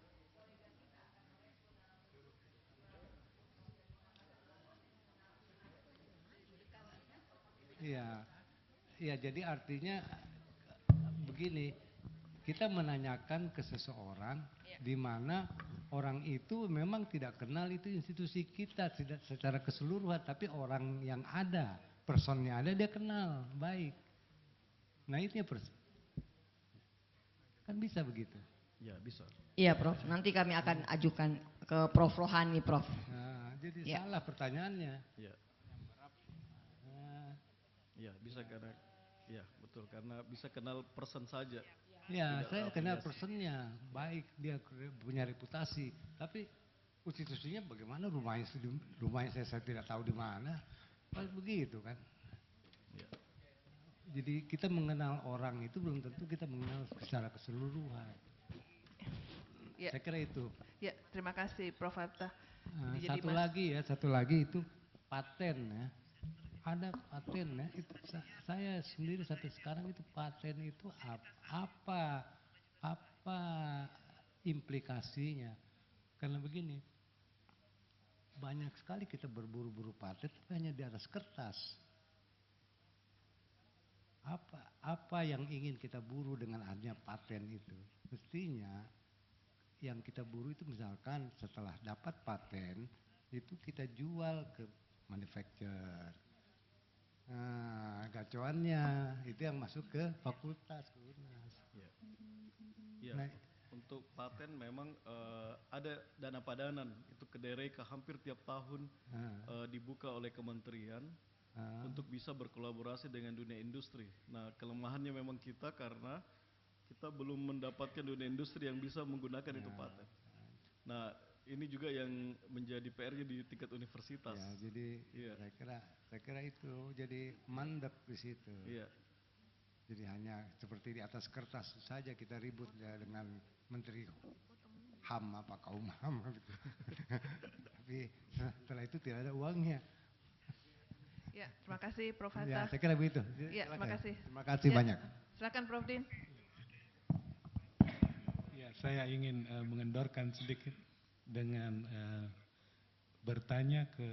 Iya, iya. Jadi artinya begini, kita menanyakan ke seseorang di mana orang itu memang tidak kenal itu institusi kita tidak secara keseluruhan, tapi orang yang ada, personnya ada dia kenal baik. Nah itu ya kan bisa begitu. Ya, bisa. Iya Prof, nanti kami akan ajukan ke Prof Rohani Prof. Nah, jadi Ya. salah pertanyaannya. Ya, Nah, ya bisa karena, ya betul karena bisa kenal person saja. ya, Tidak saya kenal afiliasi. personnya, baik dia punya reputasi, tapi institusinya bagaimana rumahnya saya tidak tahu di mana, pas begitu kan. Ya. Jadi kita mengenal orang itu belum tentu kita mengenal secara keseluruhan. Ya, Saya kira itu. ya, terima kasih Prof Hatta. Nah, Jadi satu lagi itu paten ya. Ada paten ya. Itu saya sendiri sampai sekarang itu paten itu apa implikasinya? Karena begini, banyak sekali kita berburu-buru paten tapi hanya di atas kertas. Apa yang ingin kita buru dengan adanya paten itu? Mestinya yang kita buru itu misalkan setelah dapat paten itu kita jual ke manufacturer. Nah, gacuannya itu yang masuk ke fakultas, ke UNAS. Ya. Ya, Nah, untuk paten memang ada dana padanan itu ke DRK hampir tiap tahun dibuka oleh kementerian untuk bisa berkolaborasi dengan dunia industri. Nah, kelemahannya memang kita karena kita belum mendapatkan dunia industri yang bisa menggunakan itu paten. Nah, ini juga yang menjadi PR-nya di tingkat universitas. ya, jadi Iya. saya kira itu jadi mandek di situ. Iya, Jadi hanya seperti di atas kertas saja kita ribut ya dengan Menteri HAM apa kaum HAM gitu. Tapi setelah itu tidak ada uangnya. Ya, terima kasih Prof Ya, Hatta. saya kira begitu. Ya, terima kasih. Terima kasih Ya, banyak. Silakan Prof Din. Ya, saya ingin mengendorkan sedikit dengan bertanya ke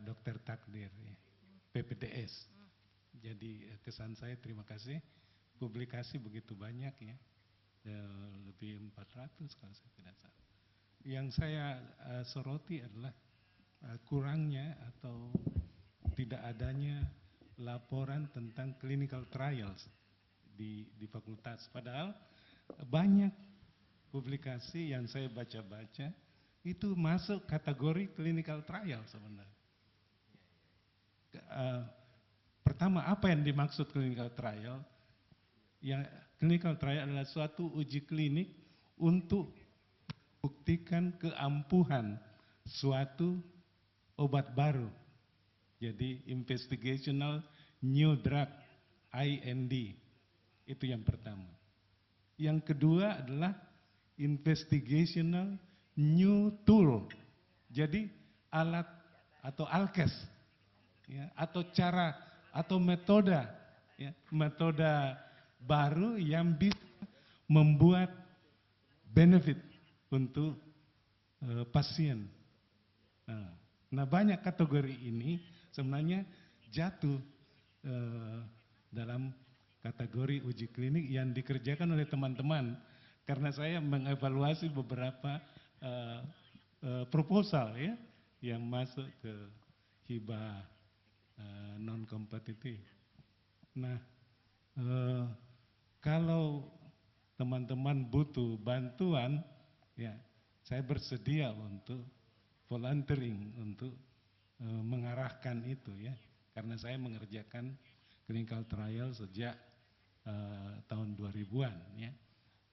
Dr. Takdir, ya, PPDS. Jadi kesan saya terima kasih, publikasi begitu banyak ya, lebih 400 kalau saya tidak salah. Yang saya soroti adalah kurangnya atau tidak adanya laporan tentang clinical trials di fakultas. Padahal banyak publikasi yang saya baca-baca itu masuk kategori clinical trial sebenarnya. Pertama, apa yang dimaksud clinical trial? Ya, clinical trial adalah suatu uji klinik untuk buktikan keampuhan suatu obat baru. Jadi investigational new drug, IND. Itu yang pertama. Yang kedua adalah investigational new tool. Jadi alat atau alkes, ya, atau cara atau metode, ya, metode baru yang bisa membuat benefit untuk pasien. Nah, banyak kategori ini sebenarnya jatuh dalam kategori uji klinik yang dikerjakan oleh teman-teman, karena saya mengevaluasi beberapa proposal ya yang masuk ke hibah non kompetitif. Nah, kalau teman-teman butuh bantuan, ya saya bersedia untuk volunteering untuk mengarahkan itu ya, karena saya mengerjakan clinical trial sejak tahun 2000-an ya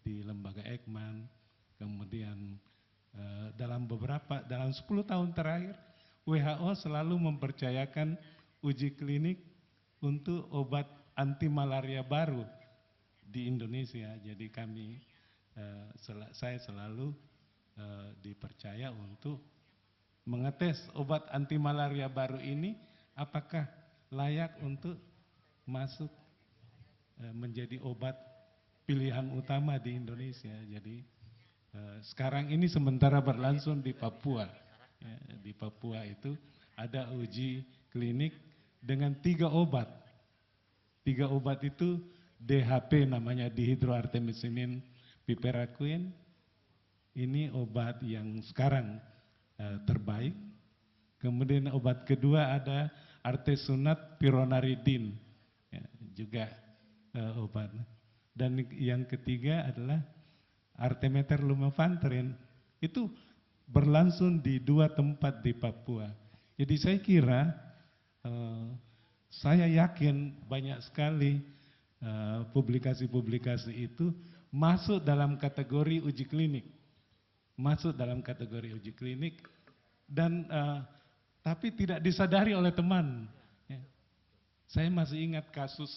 di lembaga Ekman, kemudian dalam 10 tahun terakhir WHO selalu mempercayakan uji klinik untuk obat anti malaria baru di Indonesia. Jadi saya selalu dipercaya untuk mengetes obat anti malaria baru ini apakah layak untuk masuk menjadi obat pilihan utama di Indonesia. Jadi sekarang ini sementara berlangsung di Papua. Ya, di Papua itu ada uji klinik dengan 3 obat. 3 obat itu DHP namanya, dihidroartemisinin piperacin. Ini obat yang sekarang terbaik. Kemudian obat kedua ada artesunat pironaridin, ya, juga obat. Dan yang ketiga adalah artemether lumefantrine. Itu berlangsung di 2 tempat di Papua. Jadi saya kira, saya yakin banyak sekali publikasi-publikasi itu masuk dalam kategori uji klinik. Masuk dalam kategori uji klinik dan tapi tidak disadari oleh teman. Ya. Saya masih ingat kasus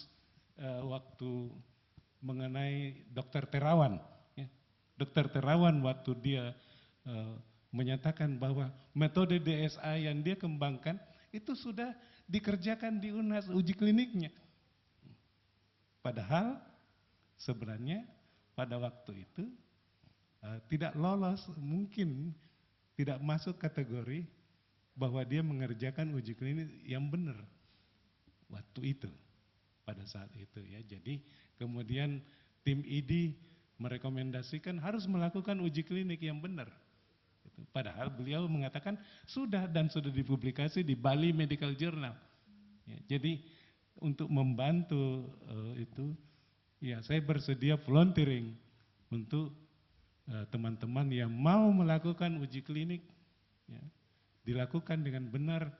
waktu mengenai Dokter Terawan. Ya. Dokter Terawan waktu dia menyatakan bahwa metode DSA yang dia kembangkan itu sudah dikerjakan di UNHAS uji kliniknya. Padahal sebenarnya pada waktu itu tidak lolos, mungkin tidak masuk kategori bahwa dia mengerjakan uji klinik yang benar waktu itu, pada saat itu ya. Jadi kemudian tim ID merekomendasikan harus melakukan uji klinik yang benar. Padahal beliau mengatakan sudah dan sudah dipublikasi di Bali Medical Journal. Ya, jadi untuk membantu itu, ya saya bersedia volunteering untuk teman-teman yang mau melakukan uji klinik, ya, dilakukan dengan benar.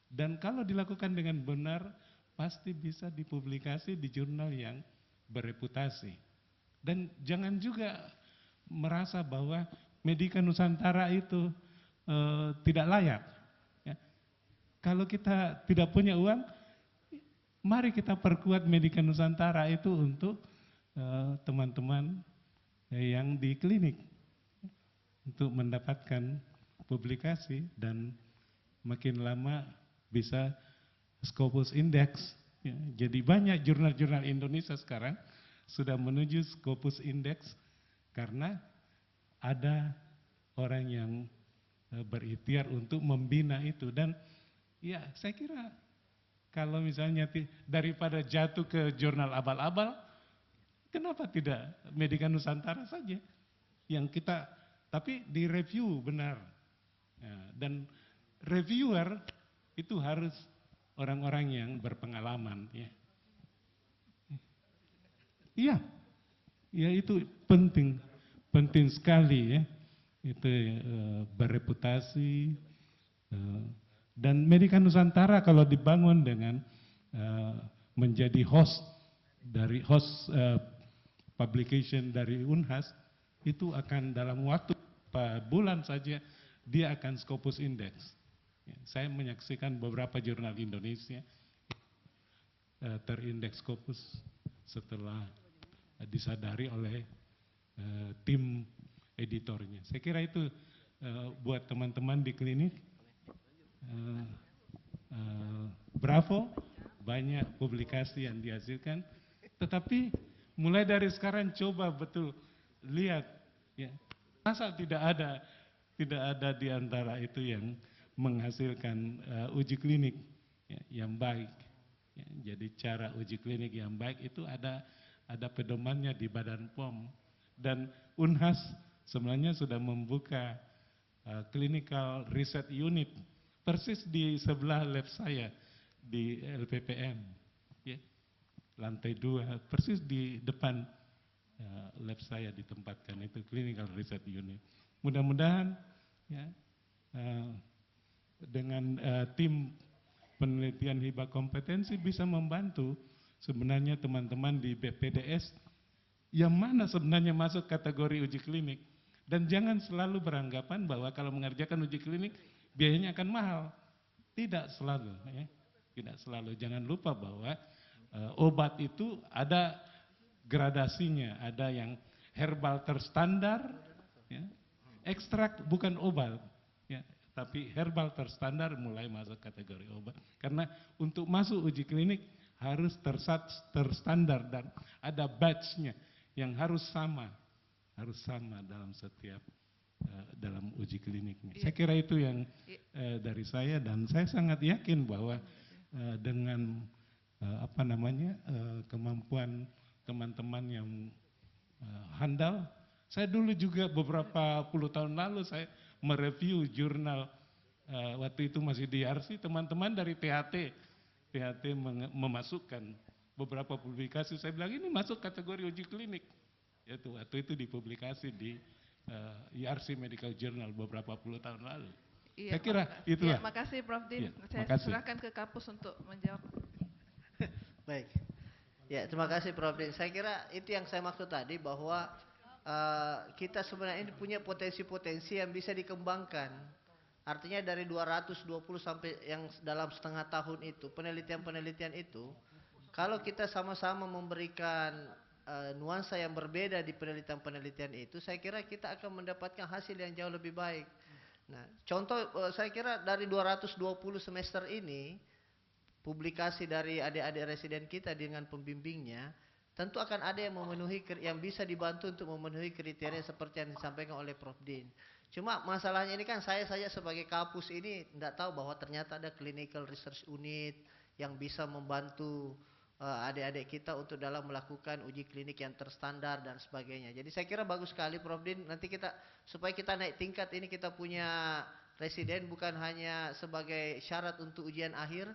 Dan kalau dilakukan dengan benar, pasti bisa dipublikasi di jurnal yang bereputasi. Dan jangan juga merasa bahwa Medika Nusantara itu tidak layak. Ya. Kalau kita tidak punya uang, mari kita perkuat Medika Nusantara itu untuk teman-teman yang di klinik untuk mendapatkan publikasi dan makin lama bisa Scopus Index. Ya. Jadi banyak jurnal-jurnal Indonesia sekarang sudah menuju Scopus Index karena ada orang yang berikhtiar untuk membina itu. Dan ya saya kira kalau misalnya daripada jatuh ke jurnal abal-abal, kenapa tidak Medika Nusantara saja yang kita, tapi direview benar. Ya, dan reviewer itu harus orang-orang yang berpengalaman. Ya, iya, ya itu penting. Penting sekali ya, itu bereputasi dan Medika Nusantara kalau dibangun dengan menjadi host dari publication dari UNHAS, itu akan dalam waktu bulan saja dia akan Scopus Index. Ya, saya menyaksikan beberapa jurnal Indonesia terindeks Scopus setelah disadari oleh tim editornya. Saya kira itu buat teman-teman di klinik, bravo, banyak publikasi yang dihasilkan. Tetapi mulai dari sekarang coba betul lihat, ya, masa tidak ada di antara itu yang menghasilkan uji klinik ya, yang baik. Ya, jadi cara uji klinik yang baik itu ada pedomannya di Badan POM. Dan UNHAS sebenarnya sudah membuka clinical research unit persis di sebelah lab saya di LPPM, ya, lantai 2, persis di depan lab saya ditempatkan itu clinical research unit. Mudah-mudahan ya, dengan tim penelitian hibah kompetensi bisa membantu sebenarnya teman-teman di BPDS yang mana sebenarnya masuk kategori uji klinik. Dan jangan selalu beranggapan bahwa kalau mengerjakan uji klinik biayanya akan mahal. Tidak selalu. Ya. Tidak selalu. Jangan lupa bahwa obat itu ada gradasinya. Ada yang herbal terstandar, ya. Ekstrak bukan obat. Ya. Tapi herbal terstandar mulai masuk kategori obat. Karena untuk masuk uji klinik harus terstandar dan ada batch-nya yang harus sama dalam setiap dalam uji kliniknya. Saya kira itu yang dari saya, dan saya sangat yakin bahwa dengan kemampuan teman-teman yang handal. Saya dulu juga beberapa puluh tahun lalu saya mereview jurnal waktu itu masih di RC, teman-teman dari THT memasukkan beberapa publikasi. Saya bilang ini masuk kategori uji klinik. Yaitu waktu itu dipublikasi di ERC Medical Journal beberapa puluh tahun lalu. Iya, Saya kira itulah. Iya, makasih Prof. Din. Iya, Saya makasih. serahkan ke Kapus untuk menjawab. Baik. Ya, terima kasih Prof. Din. Saya kira itu yang saya maksud tadi bahwa kita sebenarnya ini punya potensi-potensi yang bisa dikembangkan. Artinya dari 220 sampai yang dalam setengah tahun itu, penelitian-penelitian itu, kalau kita sama-sama memberikan nuansa yang berbeda di penelitian-penelitian itu, saya kira kita akan mendapatkan hasil yang jauh lebih baik. Nah, contoh saya kira dari 220 semester ini, publikasi dari adik-adik residen kita dengan pembimbingnya, tentu akan ada yang memenuhi, yang bisa dibantu untuk memenuhi kriteria seperti yang disampaikan oleh Prof. Din. Cuma masalahnya ini kan saya sebagai Kapus ini tidak tahu bahwa ternyata ada clinical research unit yang bisa membantu adik-adik kita untuk dalam melakukan uji klinik yang terstandar dan sebagainya. Jadi saya kira bagus sekali Prof. Din, nanti kita supaya kita naik tingkat ini kita punya residen bukan hanya sebagai syarat untuk ujian akhir,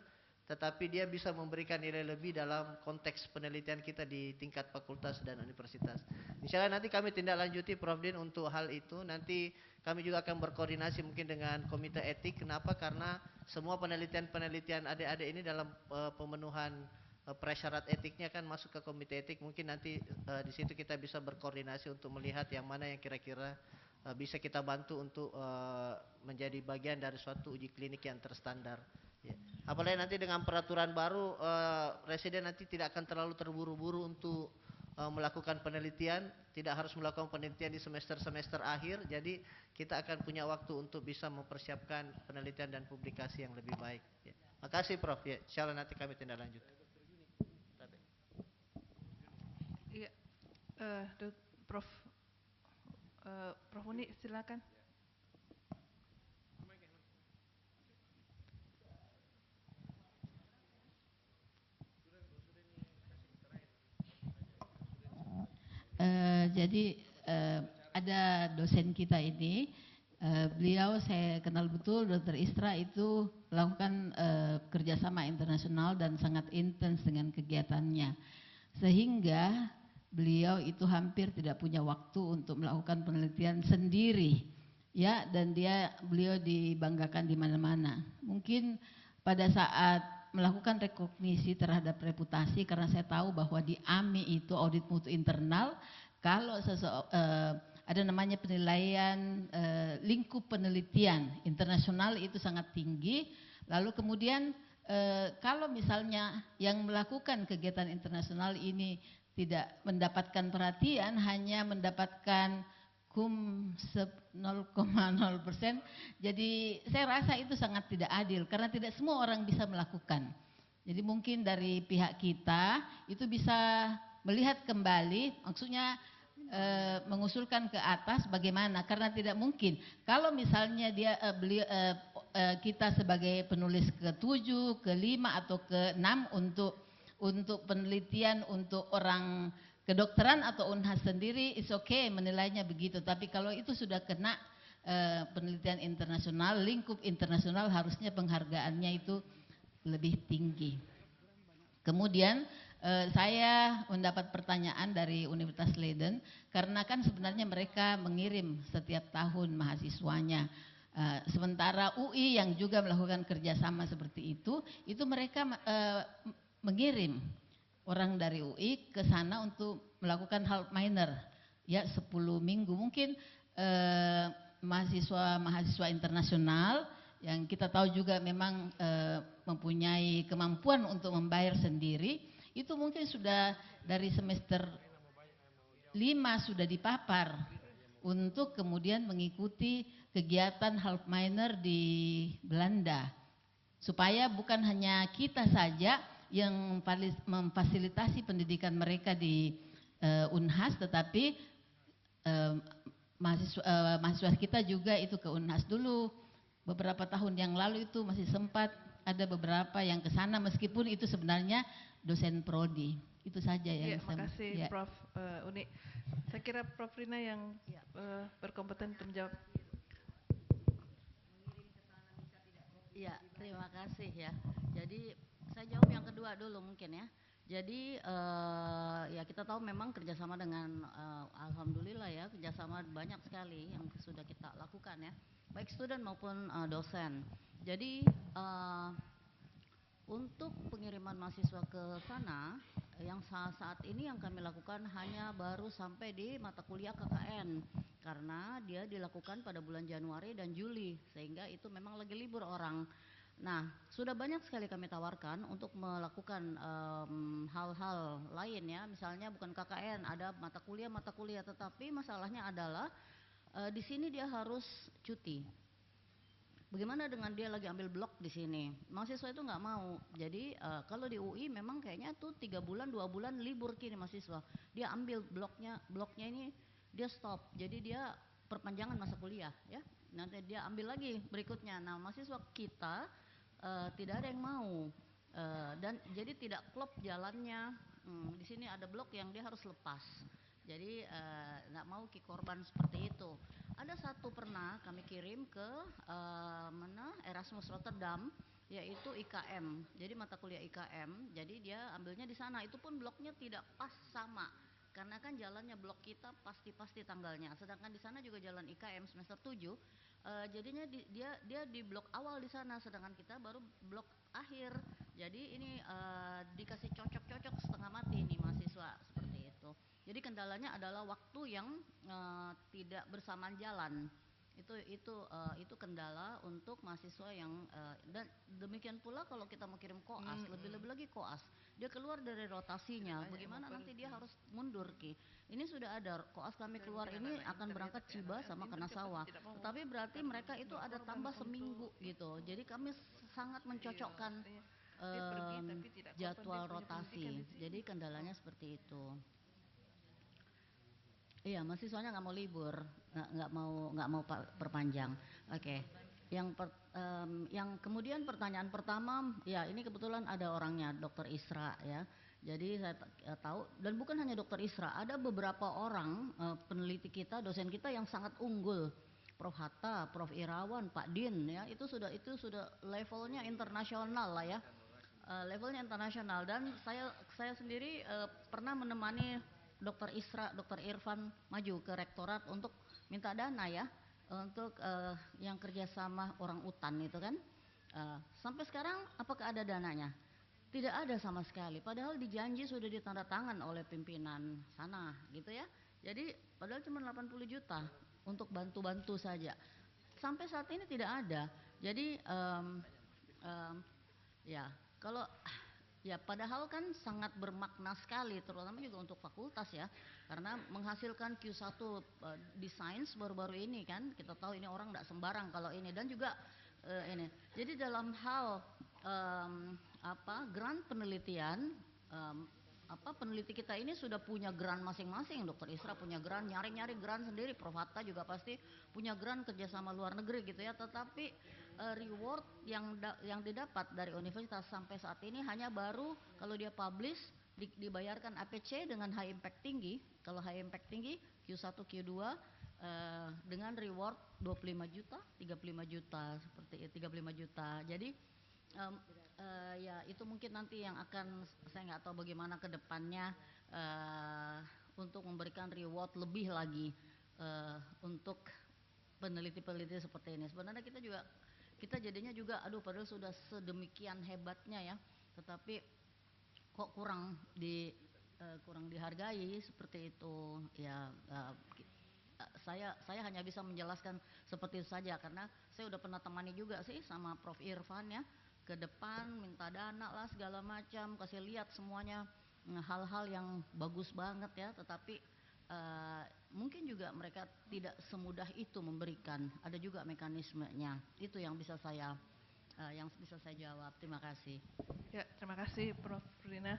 tetapi dia bisa memberikan nilai lebih dalam konteks penelitian kita di tingkat fakultas dan universitas. Insya Allah nanti kami tindak lanjuti Prof. Din untuk hal itu. Nanti kami juga akan berkoordinasi mungkin dengan komite etik. Kenapa? Karena semua penelitian-penelitian adik-adik ini dalam pemenuhan prasyarat etiknya kan masuk ke komite etik. Mungkin nanti di situ kita bisa berkoordinasi untuk melihat yang mana yang kira-kira bisa kita bantu untuk menjadi bagian dari suatu uji klinik yang terstandar. Ya. Apalagi nanti dengan peraturan baru, residen nanti tidak akan terlalu terburu-buru untuk melakukan penelitian, tidak harus melakukan penelitian di semester-semester akhir, jadi kita akan punya waktu untuk bisa mempersiapkan penelitian dan publikasi yang lebih baik. Ya. Makasih Prof. Ya, insya Allah nanti kami tindak lanjut. Iya, Prof. Prof. Uni silakan. Jadi ada dosen kita ini, beliau saya kenal betul, Dr. Istra itu melakukan kerjasama internasional dan sangat intens dengan kegiatannya, sehingga beliau itu hampir tidak punya waktu untuk melakukan penelitian sendiri, ya, dan beliau dibanggakan di mana-mana. Mungkin pada saat melakukan rekognisi terhadap reputasi, karena saya tahu bahwa di AMI itu audit mutu internal, kalau ada namanya penilaian lingkup penelitian internasional itu sangat tinggi. Lalu kemudian kalau misalnya yang melakukan kegiatan internasional ini tidak mendapatkan perhatian, hanya mendapatkan 0,0%, jadi saya rasa itu sangat tidak adil karena tidak semua orang bisa melakukan. Jadi mungkin dari pihak kita itu bisa melihat kembali, maksudnya mengusulkan ke atas bagaimana, karena tidak mungkin kalau misalnya kita sebagai penulis ke-7, ke-5 atau ke-6 untuk penelitian untuk orang kedokteran atau Unhas sendiri, is okay menilainya begitu. Tapi kalau itu sudah kena penelitian internasional, lingkup internasional, harusnya penghargaannya itu lebih tinggi. Kemudian saya mendapat pertanyaan dari Universitas Leiden, karena kan sebenarnya mereka mengirim setiap tahun mahasiswanya. Sementara UI yang juga melakukan kerjasama seperti itu mereka mengirim orang dari UI ke sana untuk melakukan half minor, ya 10 minggu. Mungkin mahasiswa internasional yang kita tahu juga memang mempunyai kemampuan untuk membayar sendiri, itu mungkin sudah dari semester 5 sudah dipapar untuk kemudian mengikuti kegiatan half minor di Belanda, supaya bukan hanya kita saja yang memfasilitasi pendidikan mereka di Unhas, tetapi mahasiswa kita juga itu ke Unhas dulu. Beberapa tahun yang lalu itu masih sempat ada beberapa yang ke sana meskipun itu sebenarnya dosen prodi. Itu saja yang Iya, makasih ya. Prof. Uni. Saya kira Prof. Rina yang berkompeten untuk menjawab. Iya, terima kasih ya. Jadi saya jawab yang kedua dulu mungkin ya. Jadi ya kita tahu memang kerjasama dengan alhamdulillah ya, kerjasama banyak sekali yang sudah kita lakukan ya, baik student maupun dosen. Jadi untuk pengiriman mahasiswa ke sana, yang saat ini yang kami lakukan hanya baru sampai di mata kuliah KKN, karena dia dilakukan pada bulan Januari dan Juli, sehingga itu memang lagi libur orang. Nah, sudah banyak sekali kami tawarkan untuk melakukan hal-hal lain ya, misalnya bukan KKN, ada mata kuliah, tetapi masalahnya adalah di sini dia harus cuti. Bagaimana dengan dia lagi ambil blok di sini? Mahasiswa itu nggak mau. Jadi kalau di UI memang kayaknya tuh 3 bulan, 2 bulan libur kini mahasiswa. Dia ambil bloknya ini dia stop. Jadi dia perpanjangan masa kuliah ya. Nanti dia ambil lagi berikutnya. Nah mahasiswa kita tidak ada yang mau dan jadi tidak klop jalannya. Di sini ada blok yang dia harus lepas. Jadi nggak mau korban seperti itu. Ada satu pernah kami kirim ke mana Erasmus Rotterdam, yaitu IKM. Jadi mata kuliah IKM. Jadi dia ambilnya di sana. Itu pun bloknya tidak pas sama. Karena kan jalannya blok kita pasti tanggalnya. Sedangkan di sana juga jalan IKM semester 7. Jadinya dia di blok awal di sana, sedangkan kita baru blok akhir. Jadi ini dikasih cocok setengah mati nih mahasiswa seperti itu. Jadi kendalanya adalah waktu yang tidak bersamaan jalan. Itu kendala untuk mahasiswa yang dan demikian pula kalau kita mau kirim koas, lebih lagi koas. Dia keluar dari rotasinya. Bagaimana nanti dia harus mundur Ki. Ini sudah ada koas kami keluar ini akan berangkat Ciba sama Kanasawa. Tetapi berarti mereka itu ada tambah seminggu gitu. Jadi kami sangat mencocokkan jadwal rotasi. Jadi kendalanya seperti itu. Iya, mahasiswanya nggak mau libur, nggak mau perpanjang. Oke. Yang kemudian pertanyaan pertama, ya ini kebetulan ada orangnya, Dr. Isra ya. Jadi saya tahu, dan bukan hanya Dr. Isra, ada beberapa orang peneliti kita, dosen kita yang sangat unggul, Prof. Hatta, Prof. Irawan, Pak Din ya, itu sudah levelnya internasional lah ya, levelnya internasional. Dan saya sendiri pernah menemani Dr. Isra, Dr. Irfan maju ke rektorat untuk minta dana ya, untuk yang kerjasama orang utan itu kan. Sampai sekarang apakah ada dananya? Tidak ada sama sekali. Padahal dijanji sudah ditandatangan oleh pimpinan sana gitu ya. Jadi padahal cuma 80 juta untuk bantu-bantu saja. Sampai saat ini tidak ada. Jadi ya kalau ya padahal kan sangat bermakna sekali, terutama juga untuk fakultas ya, karena menghasilkan Q1 di sains baru-baru ini kan, kita tahu ini orang tidak sembarang kalau ini, dan juga ini. Jadi dalam hal grant penelitian, peneliti kita ini sudah punya grant masing-masing. Dr. Isra punya grant, nyari-nyari grant sendiri, Prof. Hatta juga pasti punya grant kerjasama luar negeri gitu ya, tetapi reward yang didapat dari universitas sampai saat ini hanya baru kalau dia publish dibayarkan APC dengan high impact tinggi. Kalau high impact tinggi Q1 Q2 dengan reward 25 juta, 35 juta seperti 35 juta. Jadi ya itu mungkin nanti yang akan, saya nggak tahu bagaimana ke depannya untuk memberikan reward lebih lagi untuk peneliti-peneliti seperti ini. Sebenarnya kita jadinya juga aduh padahal sudah sedemikian hebatnya ya, tetapi kok kurang dihargai seperti itu ya. Saya hanya bisa menjelaskan seperti itu saja, karena saya udah pernah temani juga sih sama Prof. Irfan ya, ke depan minta dana lah segala macam, kasih lihat semuanya hal-hal yang bagus banget ya, tetapi mungkin juga mereka tidak semudah itu memberikan, ada juga mekanismenya. Itu yang bisa saya jawab. Terima kasih. Ya, terima kasih Prof. Rina.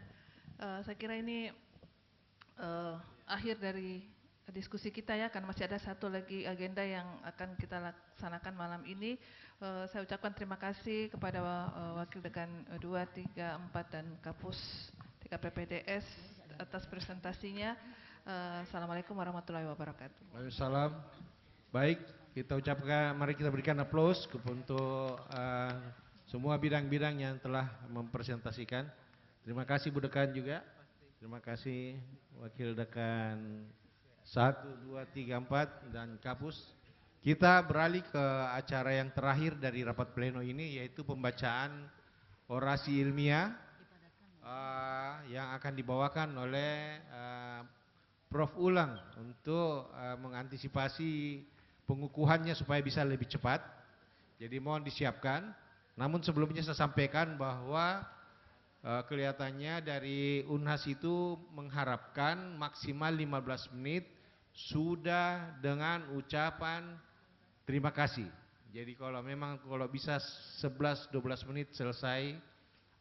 Saya kira ini akhir dari diskusi kita ya, karena masih ada satu lagi agenda yang akan kita laksanakan malam ini. Saya ucapkan terima kasih kepada Wakil Dekan 2, 3, 4 dan Kapus 3 PPDS atas presentasinya. Assalamualaikum warahmatullahi wabarakatuh. Waalaikumsalam. Baik, kita ucapkan, mari kita berikan aplaus untuk semua bidang-bidang yang telah mempresentasikan. Terima kasih Bu Dekan juga. Terima kasih Wakil Dekan 1, 2, 3, 4 dan Kapus. Kita beralih ke acara yang terakhir dari rapat pleno ini, yaitu pembacaan orasi ilmiah yang akan dibawakan oleh Prof. Ulang untuk mengantisipasi pengukuhannya supaya bisa lebih cepat. Jadi mohon disiapkan. Namun sebelumnya saya sampaikan bahwa kelihatannya dari Unhas itu mengharapkan maksimal 15 menit sudah dengan ucapan terima kasih. Jadi kalau bisa 11-12 menit selesai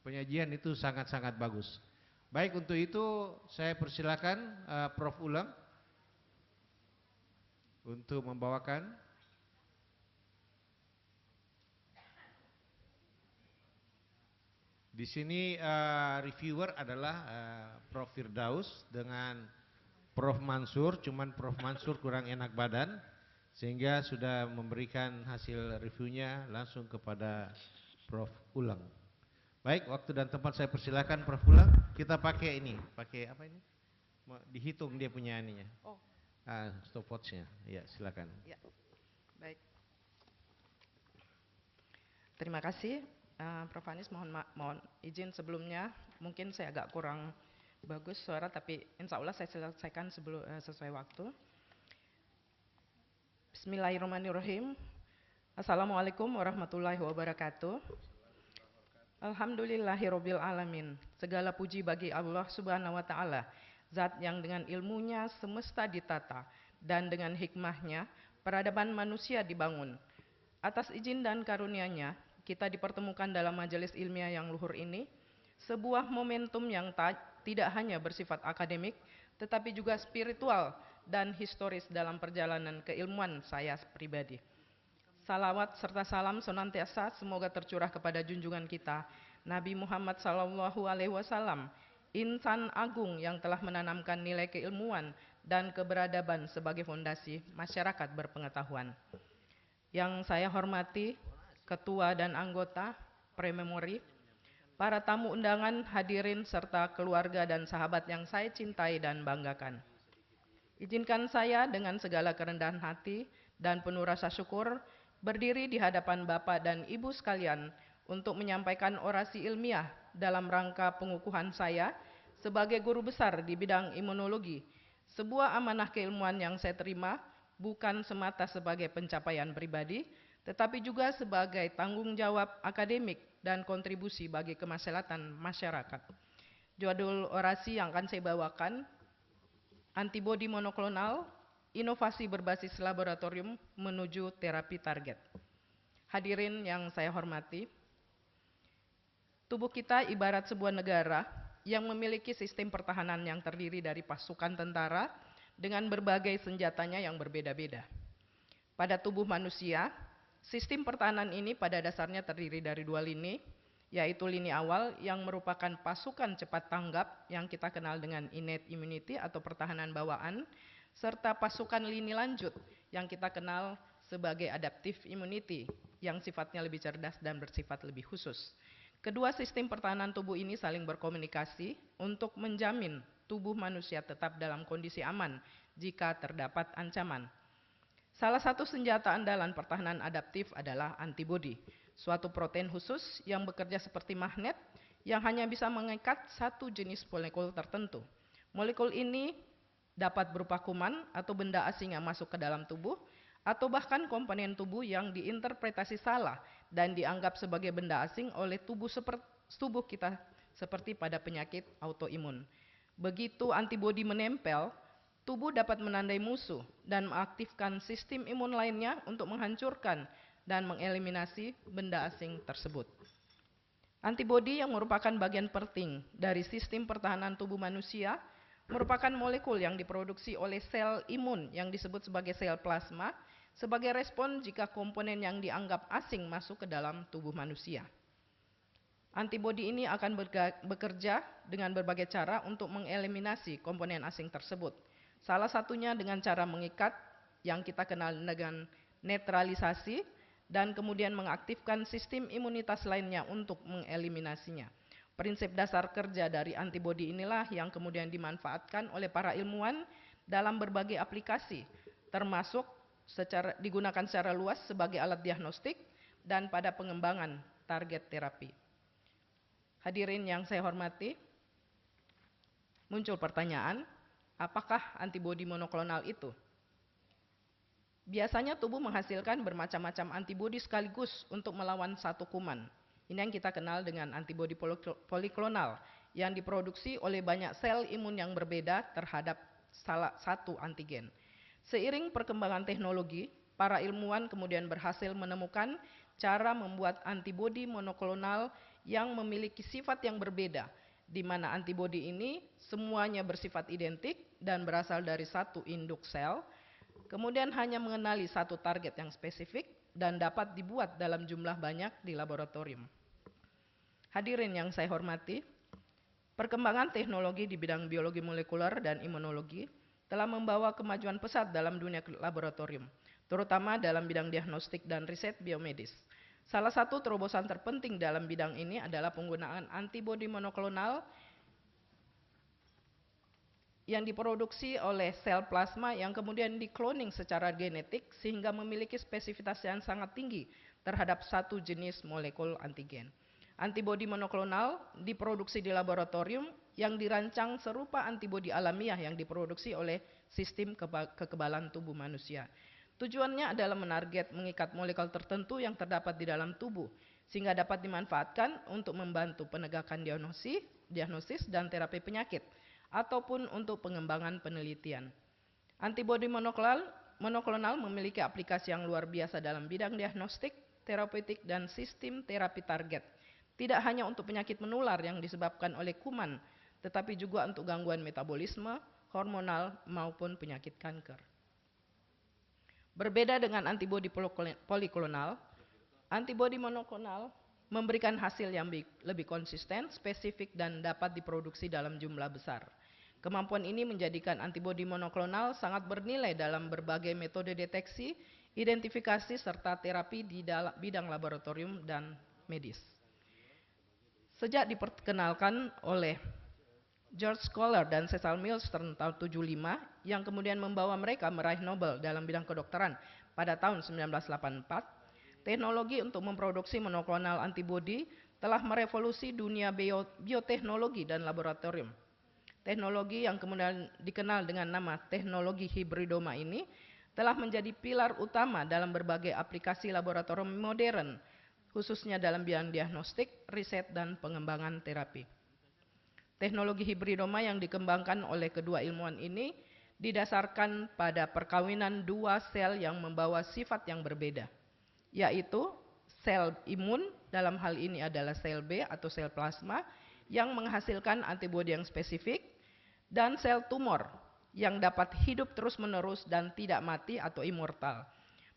penyajian itu sangat-sangat bagus. Baik, untuk itu saya persilakan Prof. Ulang untuk membawakan. Di sini reviewer adalah Prof. Firdaus dengan Prof. Mansur, cuman Prof. Mansur kurang enak badan sehingga sudah memberikan hasil reviewnya langsung kepada Prof. Ulang. Baik, waktu dan tempat saya persilakan Prof. Ulang. Kita pakai ini, pakai apa ini? Dihitung dia punya ininya. Oh. Stopwatchnya. Ya, silakan. Ya. Baik. Terima kasih. Prof. Anies, mohon izin sebelumnya, mungkin saya agak kurang bagus suara, tapi insya Allah saya selesaikan sesuai waktu. Bismillahirrahmanirrahim. Assalamualaikum warahmatullahi wabarakatuh. Alhamdulillahirabbil alamin. Segala puji bagi Allah Subhanahu wa taala, zat yang dengan ilmunya semesta ditata dan dengan hikmahnya peradaban manusia dibangun. Atas izin dan karunia-Nya, kita dipertemukan dalam majelis ilmiah yang luhur ini, sebuah momentum yang tidak hanya bersifat akademik, tetapi juga spiritual dan historis dalam perjalanan keilmuan saya pribadi. Salawat serta salam senantiasa semoga tercurah kepada junjungan kita, Nabi Muhammad SAW, insan agung yang telah menanamkan nilai keilmuan dan keberadaban sebagai fondasi masyarakat berpengetahuan. Yang saya hormati, Ketua dan anggota Prememori, para tamu undangan, hadirin serta keluarga dan sahabat yang saya cintai dan banggakan. Izinkan saya dengan segala kerendahan hati dan penuh rasa syukur berdiri di hadapan Bapak dan Ibu sekalian untuk menyampaikan orasi ilmiah dalam rangka pengukuhan saya sebagai guru besar di bidang imunologi, sebuah amanah keilmuan yang saya terima bukan semata sebagai pencapaian pribadi, tetapi juga sebagai tanggung jawab akademik dan kontribusi bagi kemaslahatan masyarakat. Judul orasi yang akan saya bawakan, antibodi monoklonal, inovasi berbasis laboratorium menuju terapi target. Hadirin yang saya hormati, tubuh kita ibarat sebuah negara yang memiliki sistem pertahanan yang terdiri dari pasukan tentara dengan berbagai senjatanya yang berbeda-beda. Pada tubuh manusia, sistem pertahanan ini pada dasarnya terdiri dari dua lini, yaitu lini awal yang merupakan pasukan cepat tanggap yang kita kenal dengan innate immunity atau pertahanan bawaan, serta pasukan lini lanjut yang kita kenal sebagai adaptive immunity yang sifatnya lebih cerdas dan bersifat lebih khusus. Kedua sistem pertahanan tubuh ini saling berkomunikasi untuk menjamin tubuh manusia tetap dalam kondisi aman jika terdapat ancaman. Salah satu senjata andalan pertahanan adaptif adalah antibodi, suatu protein khusus yang bekerja seperti magnet yang hanya bisa mengikat satu jenis molekul tertentu. Molekul ini dapat berupa kuman atau benda asing yang masuk ke dalam tubuh, atau bahkan komponen tubuh yang diinterpretasi salah dan dianggap sebagai benda asing oleh tubuh kita seperti pada penyakit autoimun. Begitu antibodi menempel, tubuh dapat menandai musuh dan mengaktifkan sistem imun lainnya untuk menghancurkan dan mengeliminasi benda asing tersebut. Antibodi yang merupakan bagian penting dari sistem pertahanan tubuh manusia merupakan molekul yang diproduksi oleh sel imun yang disebut sebagai sel plasma sebagai respon jika komponen yang dianggap asing masuk ke dalam tubuh manusia. Antibodi ini akan bekerja dengan berbagai cara untuk mengeliminasi komponen asing tersebut. Salah satunya dengan cara mengikat yang kita kenal dengan netralisasi dan kemudian mengaktifkan sistem imunitas lainnya untuk mengeliminasinya. Prinsip dasar kerja dari antibodi inilah yang kemudian dimanfaatkan oleh para ilmuwan dalam berbagai aplikasi, termasuk digunakan secara luas sebagai alat diagnostik dan pada pengembangan target terapi. Hadirin yang saya hormati, muncul pertanyaan, apakah antibodi monoklonal itu? Biasanya tubuh menghasilkan bermacam-macam antibodi sekaligus untuk melawan satu kuman. Ini yang kita kenal dengan antibodi poliklonal yang diproduksi oleh banyak sel imun yang berbeda terhadap salah satu antigen. Seiring perkembangan teknologi, para ilmuwan kemudian berhasil menemukan cara membuat antibodi monoklonal yang memiliki sifat yang berbeda, di mana antibodi ini semuanya bersifat identik dan berasal dari satu induk sel, kemudian hanya mengenali satu target yang spesifik dan dapat dibuat dalam jumlah banyak di laboratorium. Hadirin yang saya hormati, perkembangan teknologi di bidang biologi molekuler dan imunologi telah membawa kemajuan pesat dalam dunia laboratorium, terutama dalam bidang diagnostik dan riset biomedis. Salah satu terobosan terpenting dalam bidang ini adalah penggunaan antibodi monoklonal yang diproduksi oleh sel plasma yang kemudian dikloning secara genetik sehingga memiliki spesifitas yang sangat tinggi terhadap satu jenis molekul antigen. Antibodi monoklonal diproduksi di laboratorium yang dirancang serupa antibodi alamiah yang diproduksi oleh sistem kekebalan tubuh manusia. Tujuannya adalah menarget mengikat molekul tertentu yang terdapat di dalam tubuh sehingga dapat dimanfaatkan untuk membantu penegakan diagnosis dan terapi penyakit ataupun untuk pengembangan penelitian. Antibodi monoklonal memiliki aplikasi yang luar biasa dalam bidang diagnostik, terapeutik, dan sistem terapi target. Tidak hanya untuk penyakit menular yang disebabkan oleh kuman, tetapi juga untuk gangguan metabolisme, hormonal, maupun penyakit kanker. Berbeda dengan antibodi poliklonal, antibodi monoklonal memberikan hasil yang lebih konsisten, spesifik, dan dapat diproduksi dalam jumlah besar. Kemampuan ini menjadikan antibodi monoklonal sangat bernilai dalam berbagai metode deteksi, identifikasi, serta terapi di bidang laboratorium dan medis. Sejak diperkenalkan oleh George Scholar dan Cecil Milstone tahun 75, yang kemudian membawa mereka meraih Nobel dalam bidang kedokteran pada tahun 1984, teknologi untuk memproduksi monoklonal antibodi telah merevolusi dunia bioteknologi dan laboratorium. Teknologi yang kemudian dikenal dengan nama teknologi hibridoma ini telah menjadi pilar utama dalam berbagai aplikasi laboratorium modern, khususnya dalam bidang diagnostik, riset, dan pengembangan terapi. Teknologi hibridoma yang dikembangkan oleh kedua ilmuwan ini didasarkan pada perkawinan dua sel yang membawa sifat yang berbeda, yaitu sel imun, dalam hal ini adalah sel B atau sel plasma, yang menghasilkan antibodi yang spesifik, dan sel tumor yang dapat hidup terus-menerus dan tidak mati atau immortal.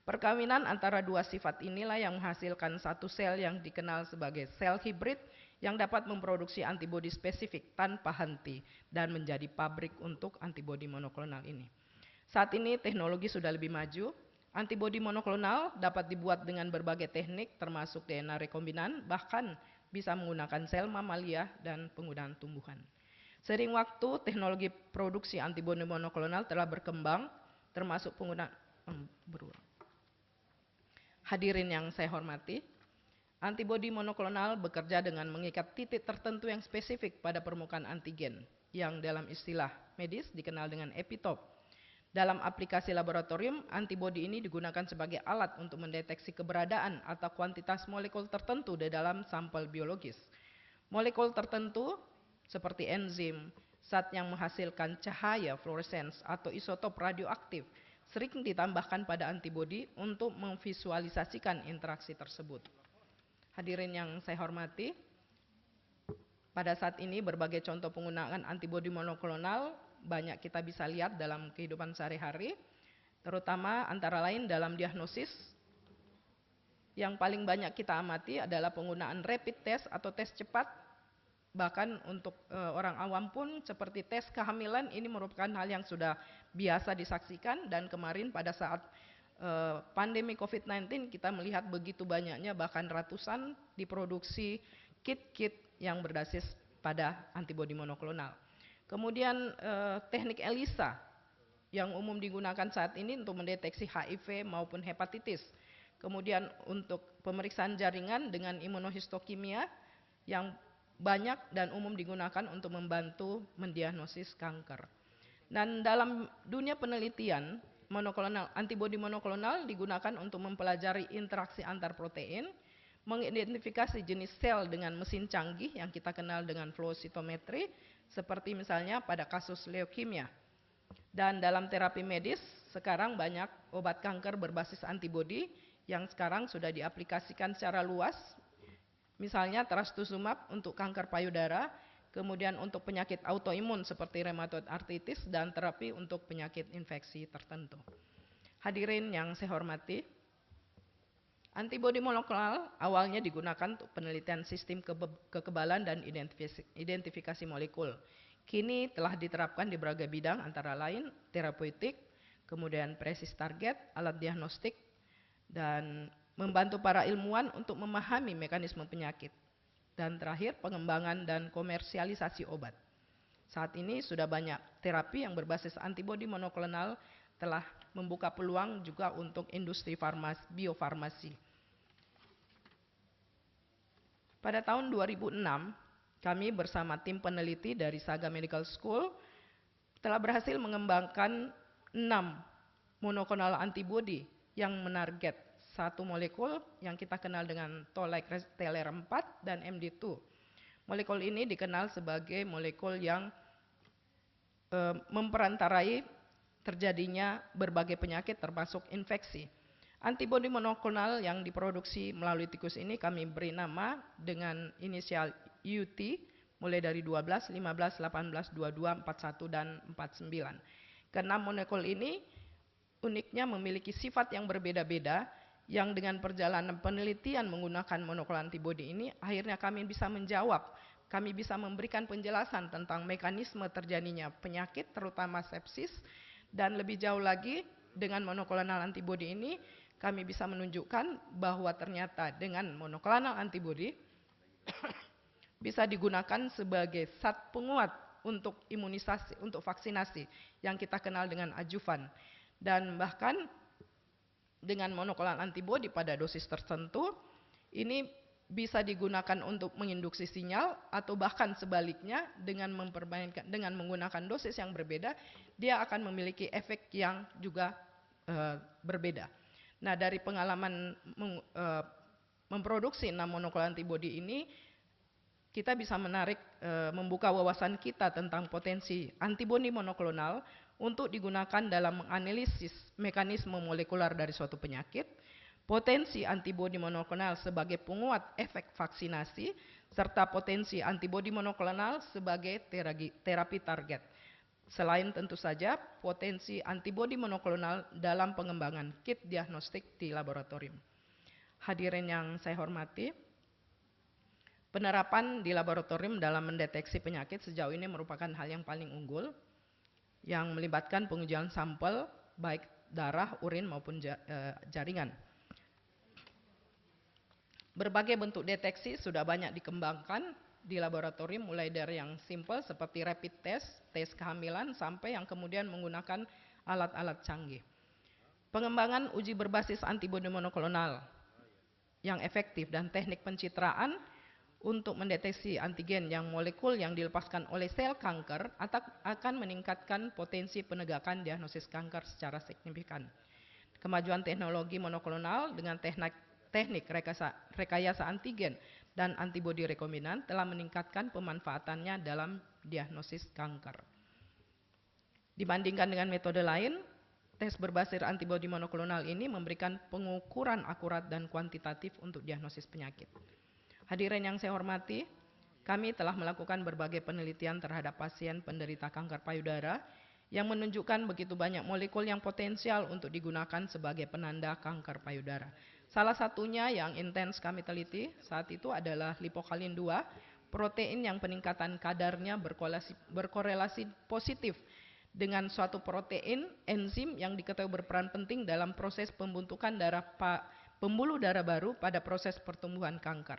Perkawinan antara dua sifat inilah yang menghasilkan satu sel yang dikenal sebagai sel hibrid yang dapat memproduksi antibodi spesifik tanpa henti dan menjadi pabrik untuk antibodi monoklonal ini. Saat ini teknologi sudah lebih maju. Antibodi monoklonal dapat dibuat dengan berbagai teknik termasuk DNA rekombinan, bahkan bisa menggunakan sel mamalia dan penggunaan tumbuhan. Seiring waktu, teknologi produksi antibodi monoklonal telah berkembang termasuk penggunaan berulang. Hadirin yang saya hormati, antibodi monoklonal bekerja dengan mengikat titik tertentu yang spesifik pada permukaan antigen, yang dalam istilah medis dikenal dengan epitop. Dalam aplikasi laboratorium, antibodi ini digunakan sebagai alat untuk mendeteksi keberadaan atau kuantitas molekul tertentu di dalam sampel biologis. Molekul tertentu seperti enzim, zat yang menghasilkan cahaya fluoresens atau isotop radioaktif sering ditambahkan pada antibodi untuk memvisualisasikan interaksi tersebut. Hadirin yang saya hormati, pada saat ini berbagai contoh penggunaan antibodi monoklonal banyak kita bisa lihat dalam kehidupan sehari-hari, terutama antara lain dalam diagnosis. Yang paling banyak kita amati adalah penggunaan rapid test atau tes cepat. Bahkan untuk orang awam pun seperti tes kehamilan ini merupakan hal yang sudah biasa disaksikan, dan kemarin pada saat pandemi COVID-19 kita melihat begitu banyaknya, bahkan ratusan diproduksi kit-kit yang berbasis pada antibodi monoklonal. Kemudian teknik ELISA yang umum digunakan saat ini untuk mendeteksi HIV maupun hepatitis. Kemudian untuk pemeriksaan jaringan dengan imunohistokimia yang banyak dan umum digunakan untuk membantu mendiagnosis kanker. Dan dalam dunia penelitian, antibodi monoklonal digunakan untuk mempelajari interaksi antar protein, mengidentifikasi jenis sel dengan mesin canggih yang kita kenal dengan flow cytometry, seperti misalnya pada kasus leukemia. Dan dalam terapi medis, sekarang banyak obat kanker berbasis antibodi yang sekarang sudah diaplikasikan secara luas. Misalnya trastuzumab untuk kanker payudara, kemudian untuk penyakit autoimun seperti rheumatoid arthritis, dan terapi untuk penyakit infeksi tertentu. Hadirin yang saya hormati, antibodi monoklonal awalnya digunakan untuk penelitian sistem kekebalan dan identifikasi molekul. Kini telah diterapkan di berbagai bidang antara lain terapeutik, kemudian presis target, alat diagnostik, dan membantu para ilmuwan untuk memahami mekanisme penyakit. Dan terakhir, pengembangan dan komersialisasi obat. Saat ini sudah banyak terapi yang berbasis antibodi monoklonal telah membuka peluang juga untuk industri biofarmasi. Pada tahun 2006, kami bersama tim peneliti dari Saga Medical School telah berhasil mengembangkan 6 monoklonal antibodi yang menarget satu molekul yang kita kenal dengan toll-like TLR4 dan MD2. Molekul ini dikenal sebagai molekul yang memperantarai terjadinya berbagai penyakit termasuk infeksi. Antibodi monoklonal yang diproduksi melalui tikus ini kami beri nama dengan inisial UT, mulai dari 12, 15, 18, 22, 41, dan 49. Keenam molekul ini uniknya memiliki sifat yang berbeda-beda, yang dengan perjalanan penelitian menggunakan monoklonal antibodi ini, akhirnya kami bisa menjawab, kami bisa memberikan penjelasan tentang mekanisme terjadinya penyakit, terutama sepsis, dan lebih jauh lagi, dengan monoklonal antibodi ini, kami bisa menunjukkan bahwa ternyata dengan monoklonal antibodi bisa digunakan sebagai zat penguat untuk imunisasi, untuk vaksinasi, yang kita kenal dengan adjuvan. Dan bahkan dengan monoklonal antibodi pada dosis tertentu, ini bisa digunakan untuk menginduksi sinyal, atau bahkan sebaliknya dengan menggunakan dosis yang berbeda, dia akan memiliki efek yang juga berbeda. Nah, dari pengalaman memproduksi 6 monoklonal antibodi ini, kita bisa membuka wawasan kita tentang potensi antibodi monoklonal untuk digunakan dalam menganalisis mekanisme molekular dari suatu penyakit, potensi antibodi monoklonal sebagai penguat efek vaksinasi, serta potensi antibodi monoklonal sebagai terapi target. Selain tentu saja potensi antibodi monoklonal dalam pengembangan kit diagnostik di laboratorium. Hadirin yang saya hormati, penerapan di laboratorium dalam mendeteksi penyakit sejauh ini merupakan hal yang paling unggul, yang melibatkan pengujian sampel baik darah, urin maupun jaringan. Berbagai bentuk deteksi sudah banyak dikembangkan di laboratorium, mulai dari yang simple seperti rapid test, tes kehamilan, sampai yang kemudian menggunakan alat-alat canggih. Pengembangan uji berbasis antibodi monoklonal yang efektif dan teknik pencitraan untuk mendeteksi antigen yang molekul yang dilepaskan oleh sel kanker akan meningkatkan potensi penegakan diagnosis kanker secara signifikan. Kemajuan teknologi monoklonal dengan teknik rekayasa antigen dan antibodi rekombinan telah meningkatkan pemanfaatannya dalam diagnosis kanker. Dibandingkan dengan metode lain, tes berbasis antibodi monoklonal ini memberikan pengukuran akurat dan kuantitatif untuk diagnosis penyakit. Hadirin yang saya hormati, kami telah melakukan berbagai penelitian terhadap pasien penderita kanker payudara yang menunjukkan begitu banyak molekul yang potensial untuk digunakan sebagai penanda kanker payudara. Salah satunya yang intens kami teliti saat itu adalah lipokalin 2, protein yang peningkatan kadarnya berkorelasi positif dengan suatu protein enzim yang diketahui berperan penting dalam proses pembentukan pembuluh darah baru pada proses pertumbuhan kanker.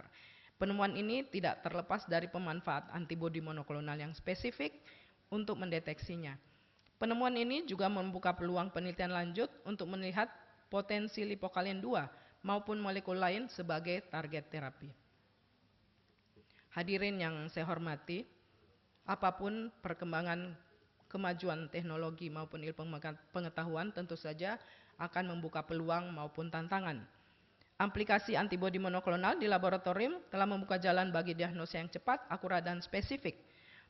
Penemuan ini tidak terlepas dari pemanfaat antibodi monoklonal yang spesifik untuk mendeteksinya. Penemuan ini juga membuka peluang penelitian lanjut untuk melihat potensi lipokalin 2 maupun molekul lain sebagai target terapi. Hadirin yang saya hormati, apapun perkembangan kemajuan teknologi maupun ilmu pengetahuan tentu saja akan membuka peluang maupun tantangan. Aplikasi antibodi monoklonal di laboratorium telah membuka jalan bagi diagnosis yang cepat, akurat, dan spesifik.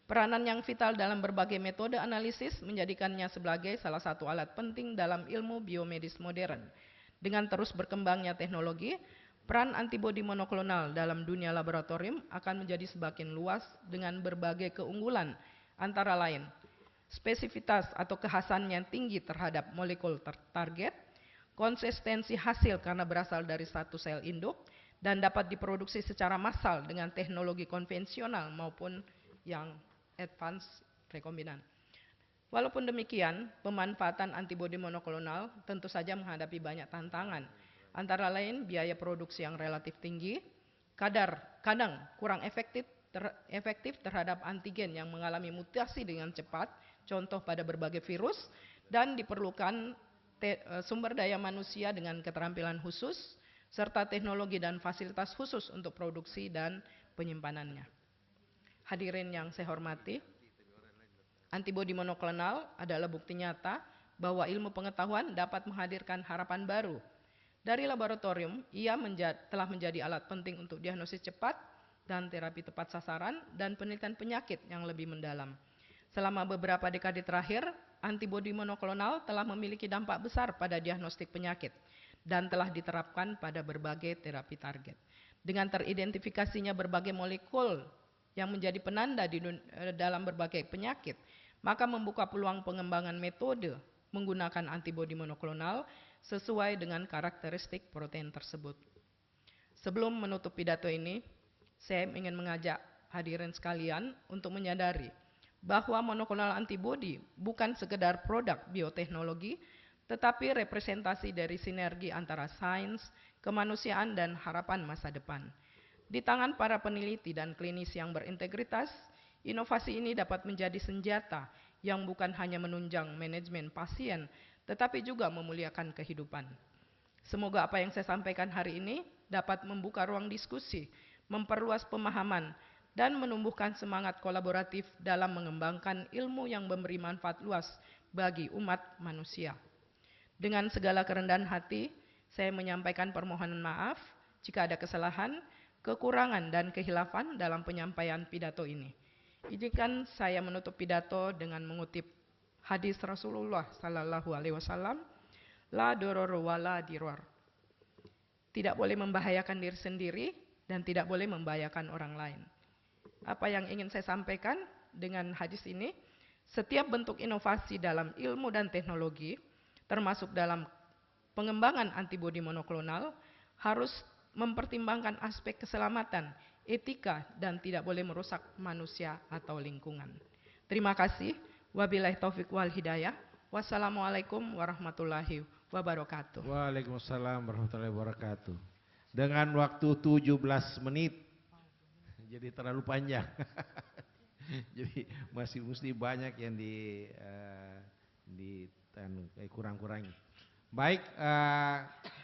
Peranan yang vital dalam berbagai metode analisis menjadikannya sebagai salah satu alat penting dalam ilmu biomedis modern. Dengan terus berkembangnya teknologi, peran antibodi monoklonal dalam dunia laboratorium akan menjadi semakin luas dengan berbagai keunggulan, antara lain spesifitas atau kekhasan yang tinggi terhadap molekul target, konsistensi hasil karena berasal dari satu sel induk, dan dapat diproduksi secara massal dengan teknologi konvensional maupun yang advance rekombinan. Walaupun demikian, pemanfaatan antibodi monoklonal tentu saja menghadapi banyak tantangan, antara lain biaya produksi yang relatif tinggi, kadang kurang efektif terhadap antigen yang mengalami mutasi dengan cepat, contoh pada berbagai virus, dan diperlukan sumber daya manusia dengan keterampilan khusus, serta teknologi dan fasilitas khusus untuk produksi dan penyimpanannya. Hadirin yang saya hormati, antibodi monoklonal adalah bukti nyata bahwa ilmu pengetahuan dapat menghadirkan harapan baru. Dari laboratorium, ia telah menjadi alat penting untuk diagnosis cepat dan terapi tepat sasaran dan penelitian penyakit yang lebih mendalam. Selama beberapa dekade terakhir, antibodi monoklonal telah memiliki dampak besar pada diagnostik penyakit dan telah diterapkan pada berbagai terapi target. Dengan teridentifikasinya berbagai molekul yang menjadi penanda dalam berbagai penyakit, maka membuka peluang pengembangan metode menggunakan antibodi monoklonal sesuai dengan karakteristik protein tersebut. Sebelum menutup pidato ini, saya ingin mengajak hadirin sekalian untuk menyadari bahwa monoklonal antibodi bukan sekedar produk bioteknologi, tetapi representasi dari sinergi antara sains, kemanusiaan, dan harapan masa depan. Di tangan para peneliti dan klinis yang berintegritas, inovasi ini dapat menjadi senjata yang bukan hanya menunjang manajemen pasien, tetapi juga memuliakan kehidupan. Semoga apa yang saya sampaikan hari ini dapat membuka ruang diskusi, memperluas pemahaman, dan menumbuhkan semangat kolaboratif dalam mengembangkan ilmu yang memberi manfaat luas bagi umat manusia. Dengan segala kerendahan hati, saya menyampaikan permohonan maaf jika ada kesalahan, kekurangan, dan kehilafan dalam penyampaian pidato ini. Izinkan saya menutup pidato dengan mengutip hadis Rasulullah Sallallahu Alaihi Wasallam, la doror wala diror. Tidak boleh membahayakan diri sendiri dan tidak boleh membahayakan orang lain. Apa yang ingin saya sampaikan dengan hadis ini, setiap bentuk inovasi dalam ilmu dan teknologi, termasuk dalam pengembangan antibodi monoklonal, harus mempertimbangkan aspek keselamatan, etika, dan tidak boleh merusak manusia atau lingkungan. Terima kasih. Wabillahi taufiq wal hidayah. Wassalamualaikum warahmatullahi wabarakatuh. Waalaikumsalam warahmatullahi wabarakatuh. Dengan waktu 17 menit, jadi terlalu panjang. Jadi masih mesti banyak yang kurang-kurangi. Baik,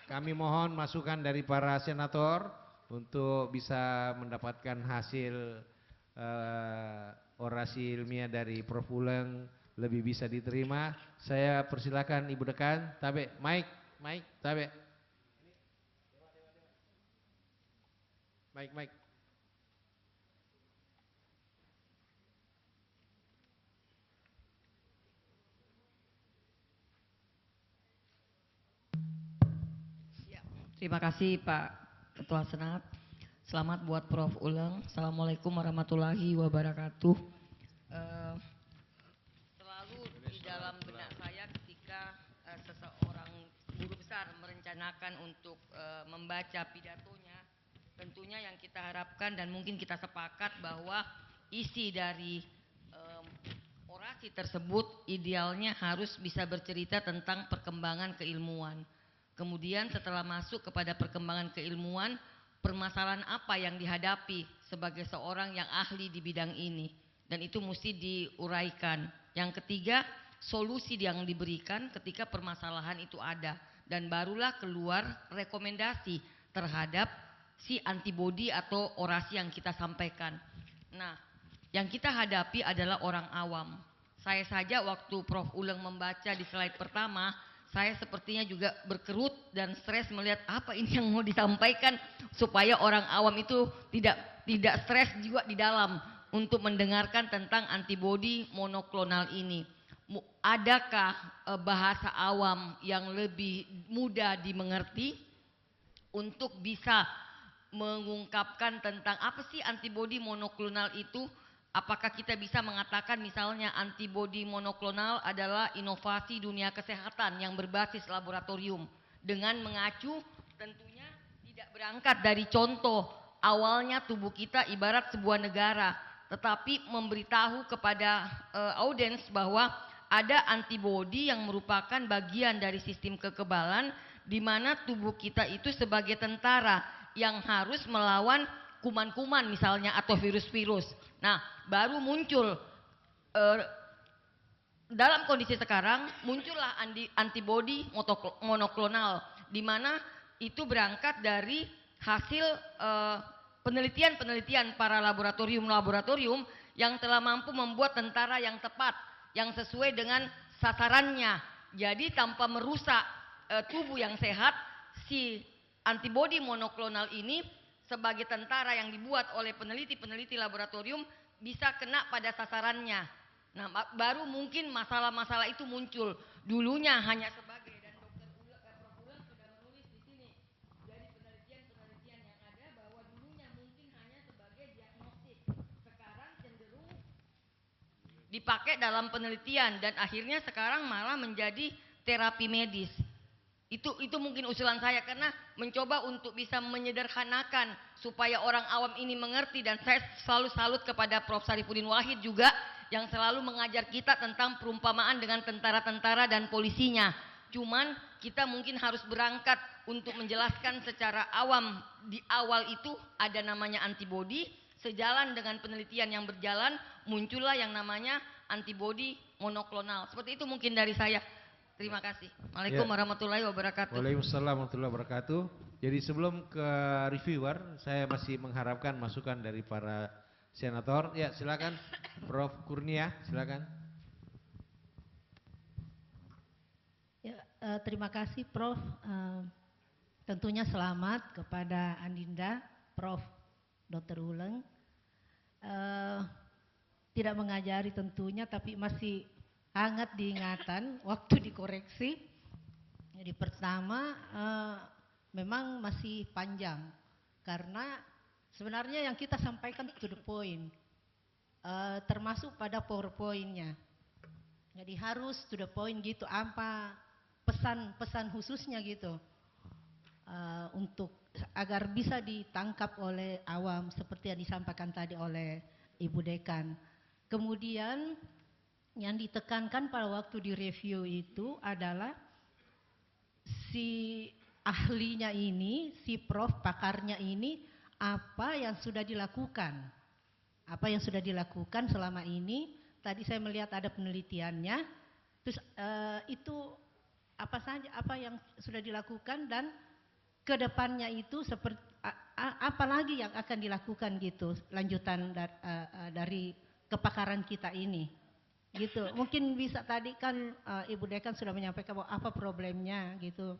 kami mohon masukan dari para senator untuk bisa mendapatkan hasil orasi ilmiah dari Prof. Uleng lebih bisa diterima. Saya persilakan Ibu Dekan, Tabe, Mike, Tabe. Mike. Terima kasih Pak Ketua Senat. Selamat buat Prof. Uleng. Assalamualaikum warahmatullahi wabarakatuh. Selalu di dalam benak saya ketika seseorang guru besar merencanakan untuk membaca pidatonya, tentunya yang kita harapkan dan mungkin kita sepakat bahwa isi dari orasi tersebut idealnya harus bisa bercerita tentang perkembangan keilmuan. Kemudian setelah masuk kepada perkembangan keilmuan, permasalahan apa yang dihadapi sebagai seorang yang ahli di bidang ini, dan itu mesti diuraikan. Yang ketiga, solusi yang diberikan ketika permasalahan itu ada, dan barulah keluar rekomendasi terhadap si antibodi atau orasi yang kita sampaikan. Nah, yang kita hadapi adalah orang awam. Saya saja waktu Prof. Uleng membaca di slide pertama, saya sepertinya juga berkerut dan stres melihat apa ini yang mau disampaikan supaya orang awam itu tidak stres juga di dalam untuk mendengarkan tentang antibodi monoklonal ini. Adakah bahasa awam yang lebih mudah dimengerti untuk bisa mengungkapkan tentang apa sih antibodi monoklonal itu? Apakah kita bisa mengatakan misalnya antibodi monoklonal adalah inovasi dunia kesehatan yang berbasis laboratorium, dengan mengacu tentunya tidak berangkat dari contoh awalnya tubuh kita ibarat sebuah negara, tetapi memberitahu kepada audiens bahwa ada antibodi yang merupakan bagian dari sistem kekebalan, di mana tubuh kita itu sebagai tentara yang harus melawan kuman-kuman misalnya atau virus-virus. Nah, baru muncul dalam kondisi sekarang muncullah antibodi monoklonal, di mana itu berangkat dari hasil penelitian-penelitian para laboratorium yang telah mampu membuat tentara yang tepat, yang sesuai dengan sasarannya. Jadi tanpa merusak tubuh yang sehat, si antibodi monoklonal ini sebagai tentara yang dibuat oleh peneliti-peneliti laboratorium bisa kena pada sasarannya. Nah, baru mungkin masalah-masalah itu muncul. Dulunya hanya sebagai, dan Prof. Uleng sudah menulis di sini dari penelitian-penelitian yang ada, bahwa dulunya mungkin hanya sebagai diagnostik. Sekarang cenderung dipakai dalam penelitian dan akhirnya sekarang malah menjadi terapi medis. Itu mungkin usulan saya, karena mencoba untuk bisa menyederhanakan supaya orang awam ini mengerti, dan saya selalu salut kepada Prof. Sarifudin Wahid juga yang selalu mengajar kita tentang perumpamaan dengan tentara-tentara dan polisinya. Cuman kita mungkin harus berangkat untuk menjelaskan secara awam di awal itu ada namanya antibodi, sejalan dengan penelitian yang berjalan muncullah yang namanya antibodi monoklonal. Seperti itu mungkin dari saya. Terima kasih. Waalaikumsalam warahmatullahi wabarakatuh. Waalaikumsalam warahmatullahi wabarakatuh. Jadi sebelum ke reviewer, saya masih mengharapkan masukan dari para senator. Ya, silakan Prof. Kurnia, silakan. Ya, terima kasih Prof. Tentunya selamat kepada Andinda, Prof. Dr. Uleng. Tidak mengajari tentunya, tapi masih hangat diingatan waktu dikoreksi. Jadi pertama memang masih panjang, karena sebenarnya yang kita sampaikan to the point, termasuk pada PowerPoint-nya. Jadi harus to the point gitu, apa pesan-pesan khususnya gitu, untuk agar bisa ditangkap oleh awam seperti yang disampaikan tadi oleh Ibu Dekan. Kemudian yang ditekankan pada waktu di review itu adalah si ahlinya ini, si prof pakarnya ini, apa yang sudah dilakukan. Apa yang sudah dilakukan selama ini. Tadi saya melihat ada penelitiannya. Terus itu apa saja, apa yang sudah dilakukan, dan kedepannya itu seperti apa lagi yang akan dilakukan gitu, lanjutan dari kepakaran kita ini. Gitu, mungkin bisa tadi kan Ibu Dekan sudah menyampaikan bahwa apa problemnya gitu.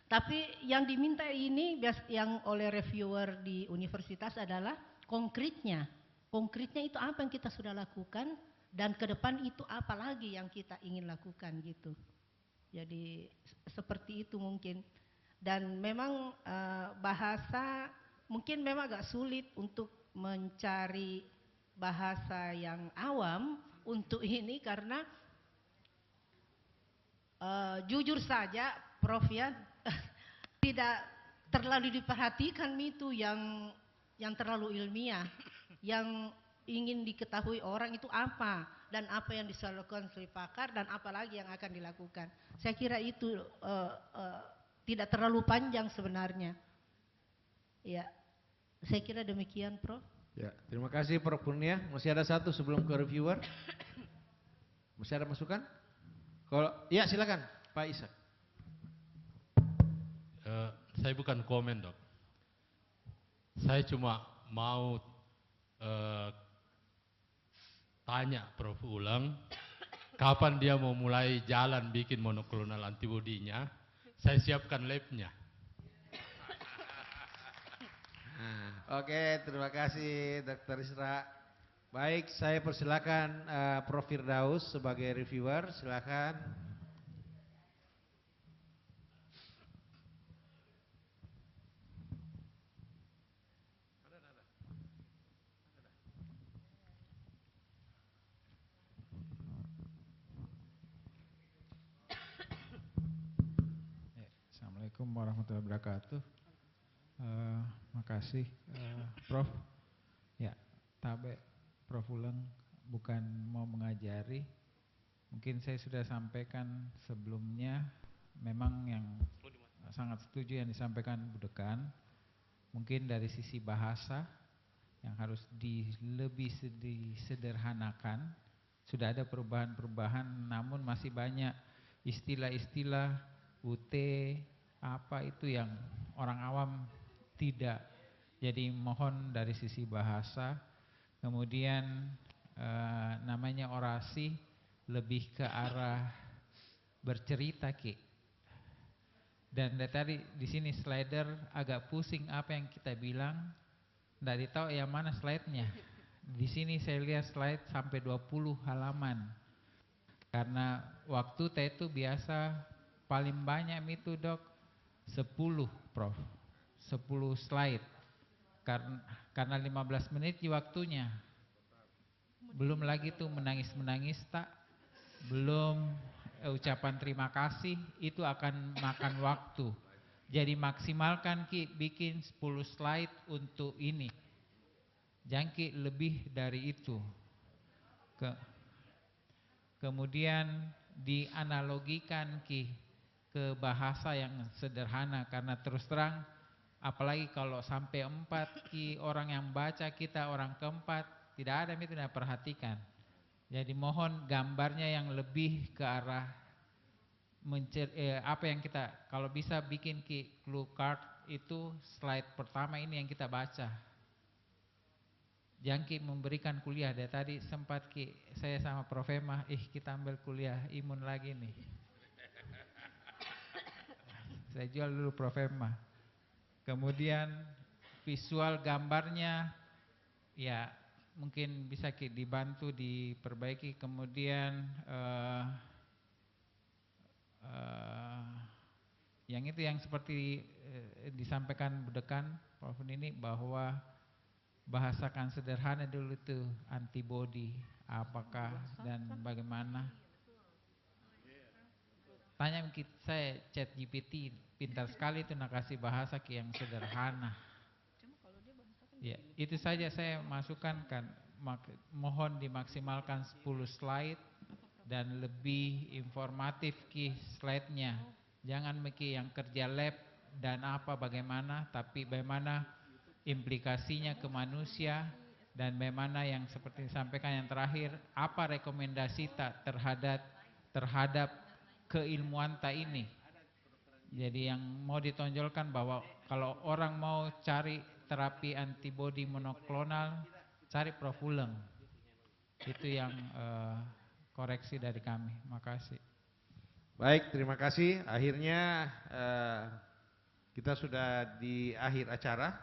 Tapi yang diminta ini yang oleh reviewer di universitas adalah konkretnya. Konkretnya itu apa yang kita sudah lakukan, dan ke depan itu apa lagi yang kita ingin lakukan gitu. Jadi seperti itu mungkin. Dan memang bahasa mungkin memang agak sulit untuk mencari bahasa yang awam untuk ini karena jujur saja Prof ya tidak terlalu diperhatikan itu yang terlalu ilmiah. Yang ingin diketahui orang itu apa dan apa yang dilakukan oleh pakar dan apa lagi yang akan dilakukan. Saya kira itu tidak terlalu panjang sebenarnya. Ya, saya kira demikian Prof. Ya, terima kasih Prof Kurnia. Masih ada satu sebelum ke reviewer. Masih ada masukan? Kalau ya silakan Pak Ishak. Saya bukan komen dok. Saya cuma mau tanya Prof ulang, kapan dia mau mulai jalan bikin monoklonal antibodinya? Saya siapkan labnya. Oke, terima kasih Dr. Isra. Baik, saya persilakan Prof Firdaus sebagai reviewer, silakan. Assalamualaikum warahmatullahi wabarakatuh. Makasih Prof. Ya, tabe Prof ulang bukan mau mengajari. Mungkin saya sudah sampaikan sebelumnya, memang yang sangat setuju yang disampaikan Bu Dekan. Mungkin dari sisi bahasa yang harus lebih disederhanakan. Sudah ada perubahan-perubahan, namun masih banyak istilah-istilah UT apa itu yang orang awam tidak. Jadi mohon dari sisi bahasa. Kemudian namanya orasi lebih ke arah bercerita Ki. Dan dari tadi di sini slider agak pusing apa yang kita bilang, tidak tahu yang mana slide-nya. Di sini saya lihat slide sampai 20 halaman. Karena waktu saya itu biasa paling banyak itu dok 10 Prof. 10 slide. Karena 15 menit waktunya. Belum lagi tuh menangis-menangis tak. Belum ucapan terima kasih, itu akan makan waktu. Jadi maksimalkan Ki bikin 10 slide untuk ini. Jangan Ki lebih dari itu. Kemudian dianalogikan Ki ke bahasa yang sederhana, karena terus terang apalagi kalau sampai 4 Ki orang yang baca, kita orang keempat, tidak ada yang tidak perhatikan. Jadi mohon gambarnya yang lebih ke arah apa yang kita, kalau bisa bikin Ki clue card itu slide pertama ini yang kita baca. Jangan Ki memberikan kuliah. Dari tadi sempat Ki saya sama Prof Emma, kita ambil kuliah imun lagi nih. Saya jual dulu Prof Emma. Kemudian visual gambarnya ya mungkin bisa Ki dibantu diperbaiki. Kemudian yang itu yang seperti disampaikan Bu Dekan Prof ini, bahwa bahasakan sederhana dulu itu antibody apakah dan bagaimana. Tanya saya chat GPT pintar sekali itu nak kasih bahasa yang sederhana. Ya, itu saja saya masukkan kan. Mohon dimaksimalkan 10 slide dan lebih informatif Ki slide-nya. Jangan Ki yang kerja lab dan apa bagaimana, tapi bagaimana implikasinya ke manusia, dan bagaimana yang seperti disampaikan yang terakhir, apa rekomendasi tak terhadap keilmuan tak ini. Jadi yang mau ditonjolkan bahwa kalau orang mau cari terapi antibodi monoklonal, cari Prof Uleng. Itu yang koreksi dari kami. Makasih. Baik, terima kasih. Akhirnya kita sudah di akhir acara.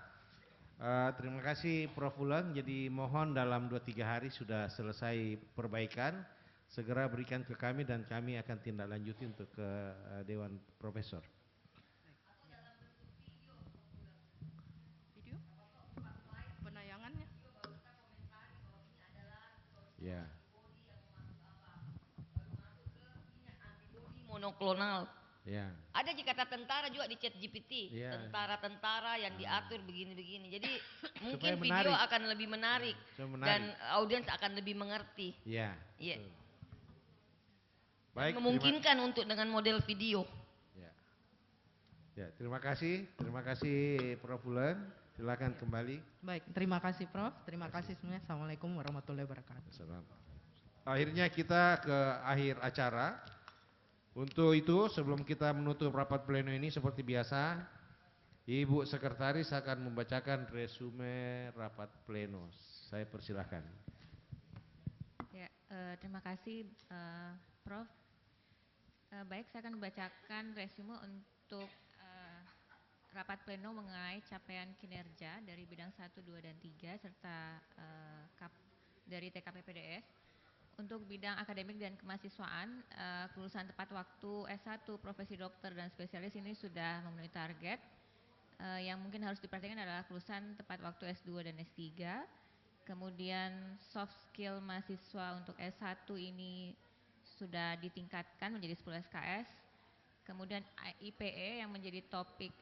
Terima kasih Prof Uleng. Jadi mohon dalam 2-3 hari sudah selesai perbaikan, segera berikan ke kami dan kami akan tindak lanjuti untuk ke Dewan Profesor. Ya. Monoklonal. Ya. Ada kata tentara juga di chat GPT, Ya. tentara-tentara yang diatur begini-begini. Jadi Supaya mungkin video menarik. akan lebih menarik, Supaya menarik. dan audiens akan lebih mengerti. Ya. Iya. Betul. Dan Baik, memungkinkan untuk dengan model video. Ya. Ya, terima kasih Prof. Ulen. Silakan kembali. Baik, terima kasih Prof. Terima kasih semuanya. Assalamualaikum warahmatullahi wabarakatuh. Akhirnya kita ke akhir acara. Untuk itu sebelum kita menutup rapat pleno ini seperti biasa, Ibu Sekretaris akan membacakan resume rapat pleno. Saya persilahkan. Ya, terima kasih Prof. Baik, saya akan membacakan resume untuk rapat pleno mengenai capaian kinerja dari bidang 1, 2, dan 3 serta dari TKPPDS. Untuk bidang akademik dan kemahasiswaan, kelulusan tepat waktu S1, profesi dokter dan spesialis ini sudah memenuhi target. Yang mungkin harus diperhatikan adalah kelulusan tepat waktu S2 dan S3. Kemudian soft skill mahasiswa untuk S1 ini sudah ditingkatkan menjadi 10 SKS. Kemudian IPE yang menjadi topik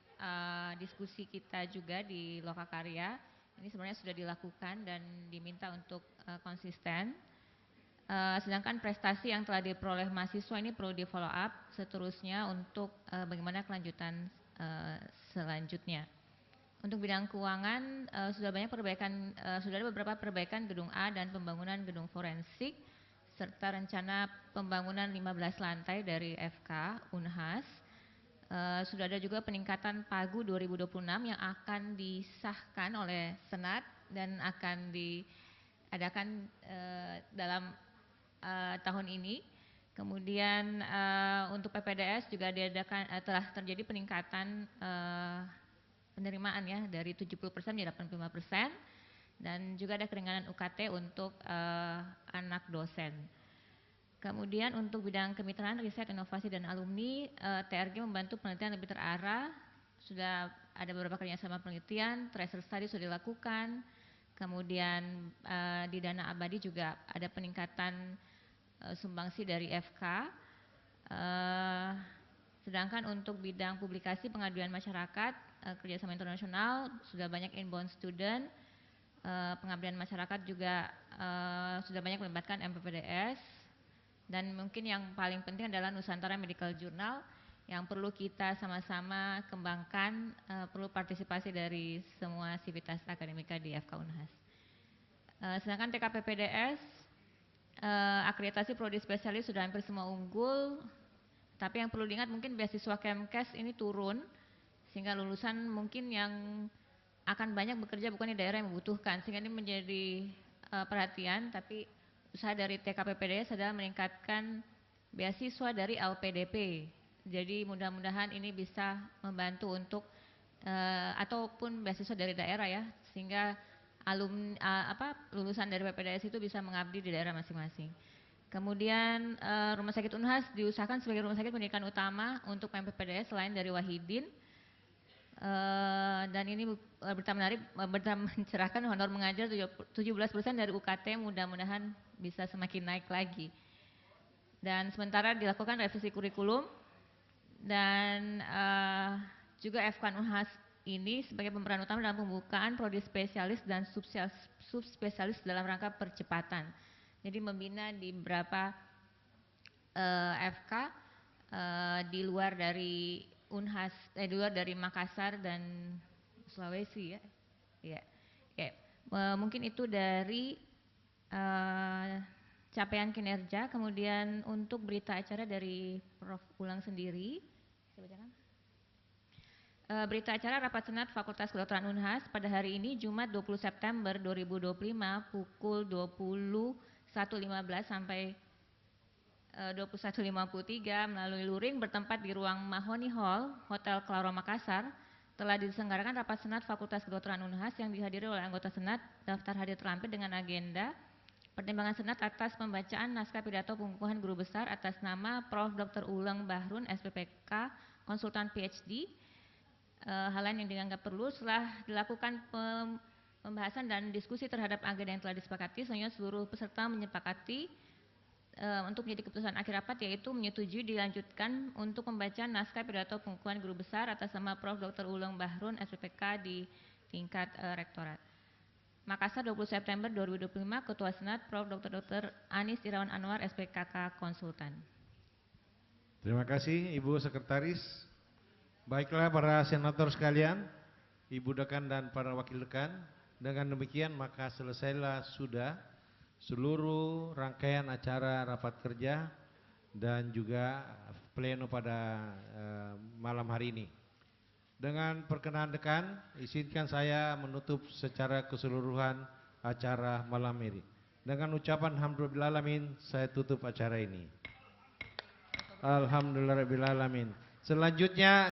diskusi kita juga di Lokakarya, ini sebenarnya sudah dilakukan dan diminta untuk konsisten. Sedangkan prestasi yang telah diperoleh mahasiswa ini perlu di follow up seterusnya untuk bagaimana kelanjutan selanjutnya. Untuk bidang keuangan sudah ada beberapa perbaikan gedung A dan pembangunan gedung forensik serta rencana pembangunan 15 lantai dari FK Unhas. Sudah ada juga peningkatan Pagu 2026 yang akan disahkan oleh Senat dan akan diadakan dalam tahun ini. Kemudian untuk PPDS juga telah terjadi peningkatan penerimaan ya dari 70% menjadi 85%, dan juga ada keringanan UKT untuk anak dosen. Kemudian untuk bidang kemitraan, riset, inovasi, dan alumni, TRG membantu penelitian lebih terarah. Sudah ada beberapa kerjasama penelitian, tracer study sudah dilakukan. Kemudian di dana abadi juga ada peningkatan sumbangsi dari FK. Sedangkan untuk bidang publikasi pengaduan masyarakat, kerjasama internasional, sudah banyak inbound student. Pengabdian masyarakat juga sudah banyak melibatkan MPPDS. Dan mungkin yang paling penting adalah Nusantara Medical Journal yang perlu kita sama-sama kembangkan, perlu partisipasi dari semua sivitas akademika di FK Unhas. Sedangkan TKPPDS, akreditasi prodi spesialis sudah hampir semua unggul, tapi yang perlu diingat mungkin beasiswa Kemkes ini turun, sehingga lulusan mungkin yang akan banyak bekerja bukan di daerah yang membutuhkan, sehingga ini menjadi perhatian. Tapi usaha dari TKPPDS adalah meningkatkan beasiswa dari LPDP. Jadi mudah-mudahan ini bisa membantu untuk ataupun beasiswa dari daerah ya, sehingga lulusan dari PPDS itu bisa mengabdi di daerah masing-masing. Kemudian Rumah Sakit Unhas diusahakan sebagai rumah sakit pendidikan utama untuk PPDS selain dari Wahidin. Dan ini berita menarik, berita mencerahkan, honor mengajar 17% dari UKT, mudah-mudahan bisa semakin naik lagi. Dan sementara dilakukan revisi kurikulum, dan juga FK Unhas ini sebagai pemeran utama dalam pembukaan prodi spesialis dan subspesialis dalam rangka percepatan. Jadi membina di beberapa FK di luar dari Unhas, di luar dari Makassar dan Sulawesi ya. Ya. Mungkin itu dari capaian kinerja. Kemudian untuk berita acara dari Prof. Ulang sendiri, saya bacakan. Berita acara Rapat Senat Fakultas Kedokteran Unhas pada hari ini Jumat 20 September 2025 pukul 21.15 sampai 21.53 melalui luring bertempat di ruang Mahoni Hall, Hotel Claro Makassar, telah diselenggarakan Rapat Senat Fakultas Kedokteran Unhas yang dihadiri oleh anggota Senat. Daftar hadir terlampir dengan agenda pertimbangan Senat atas pembacaan naskah pidato pengukuhan guru besar atas nama Prof. Dr. Uleng Bahrun, SPPK, konsultan PhD. Hal lain yang dianggap perlu setelah dilakukan pembahasan dan diskusi terhadap agenda yang telah disepakati, sehingga seluruh peserta menyepakati untuk menjadi keputusan akhir rapat, yaitu menyetujui dilanjutkan untuk membaca naskah pidato pengukuhan guru besar atas nama Prof. Dr. Ulung Bahrun, SPPK di tingkat Rektorat. Makassar, 20 September 2025, Ketua Senat Prof. Dr. Anis Irawan Anwar, SPKK Konsultan. Terima kasih Ibu Sekretaris. Baiklah para senator sekalian, Ibu Dekan dan para wakil dekan, dengan demikian maka selesailah sudah seluruh rangkaian acara rapat kerja dan juga pleno pada malam hari ini. Dengan perkenan dekan, izinkan saya menutup secara keseluruhan acara malam ini. Dengan ucapan alhamdulillahirrahmanirrahim, saya tutup acara ini. Alhamdulillahirrahmanirrahim. Selanjutnya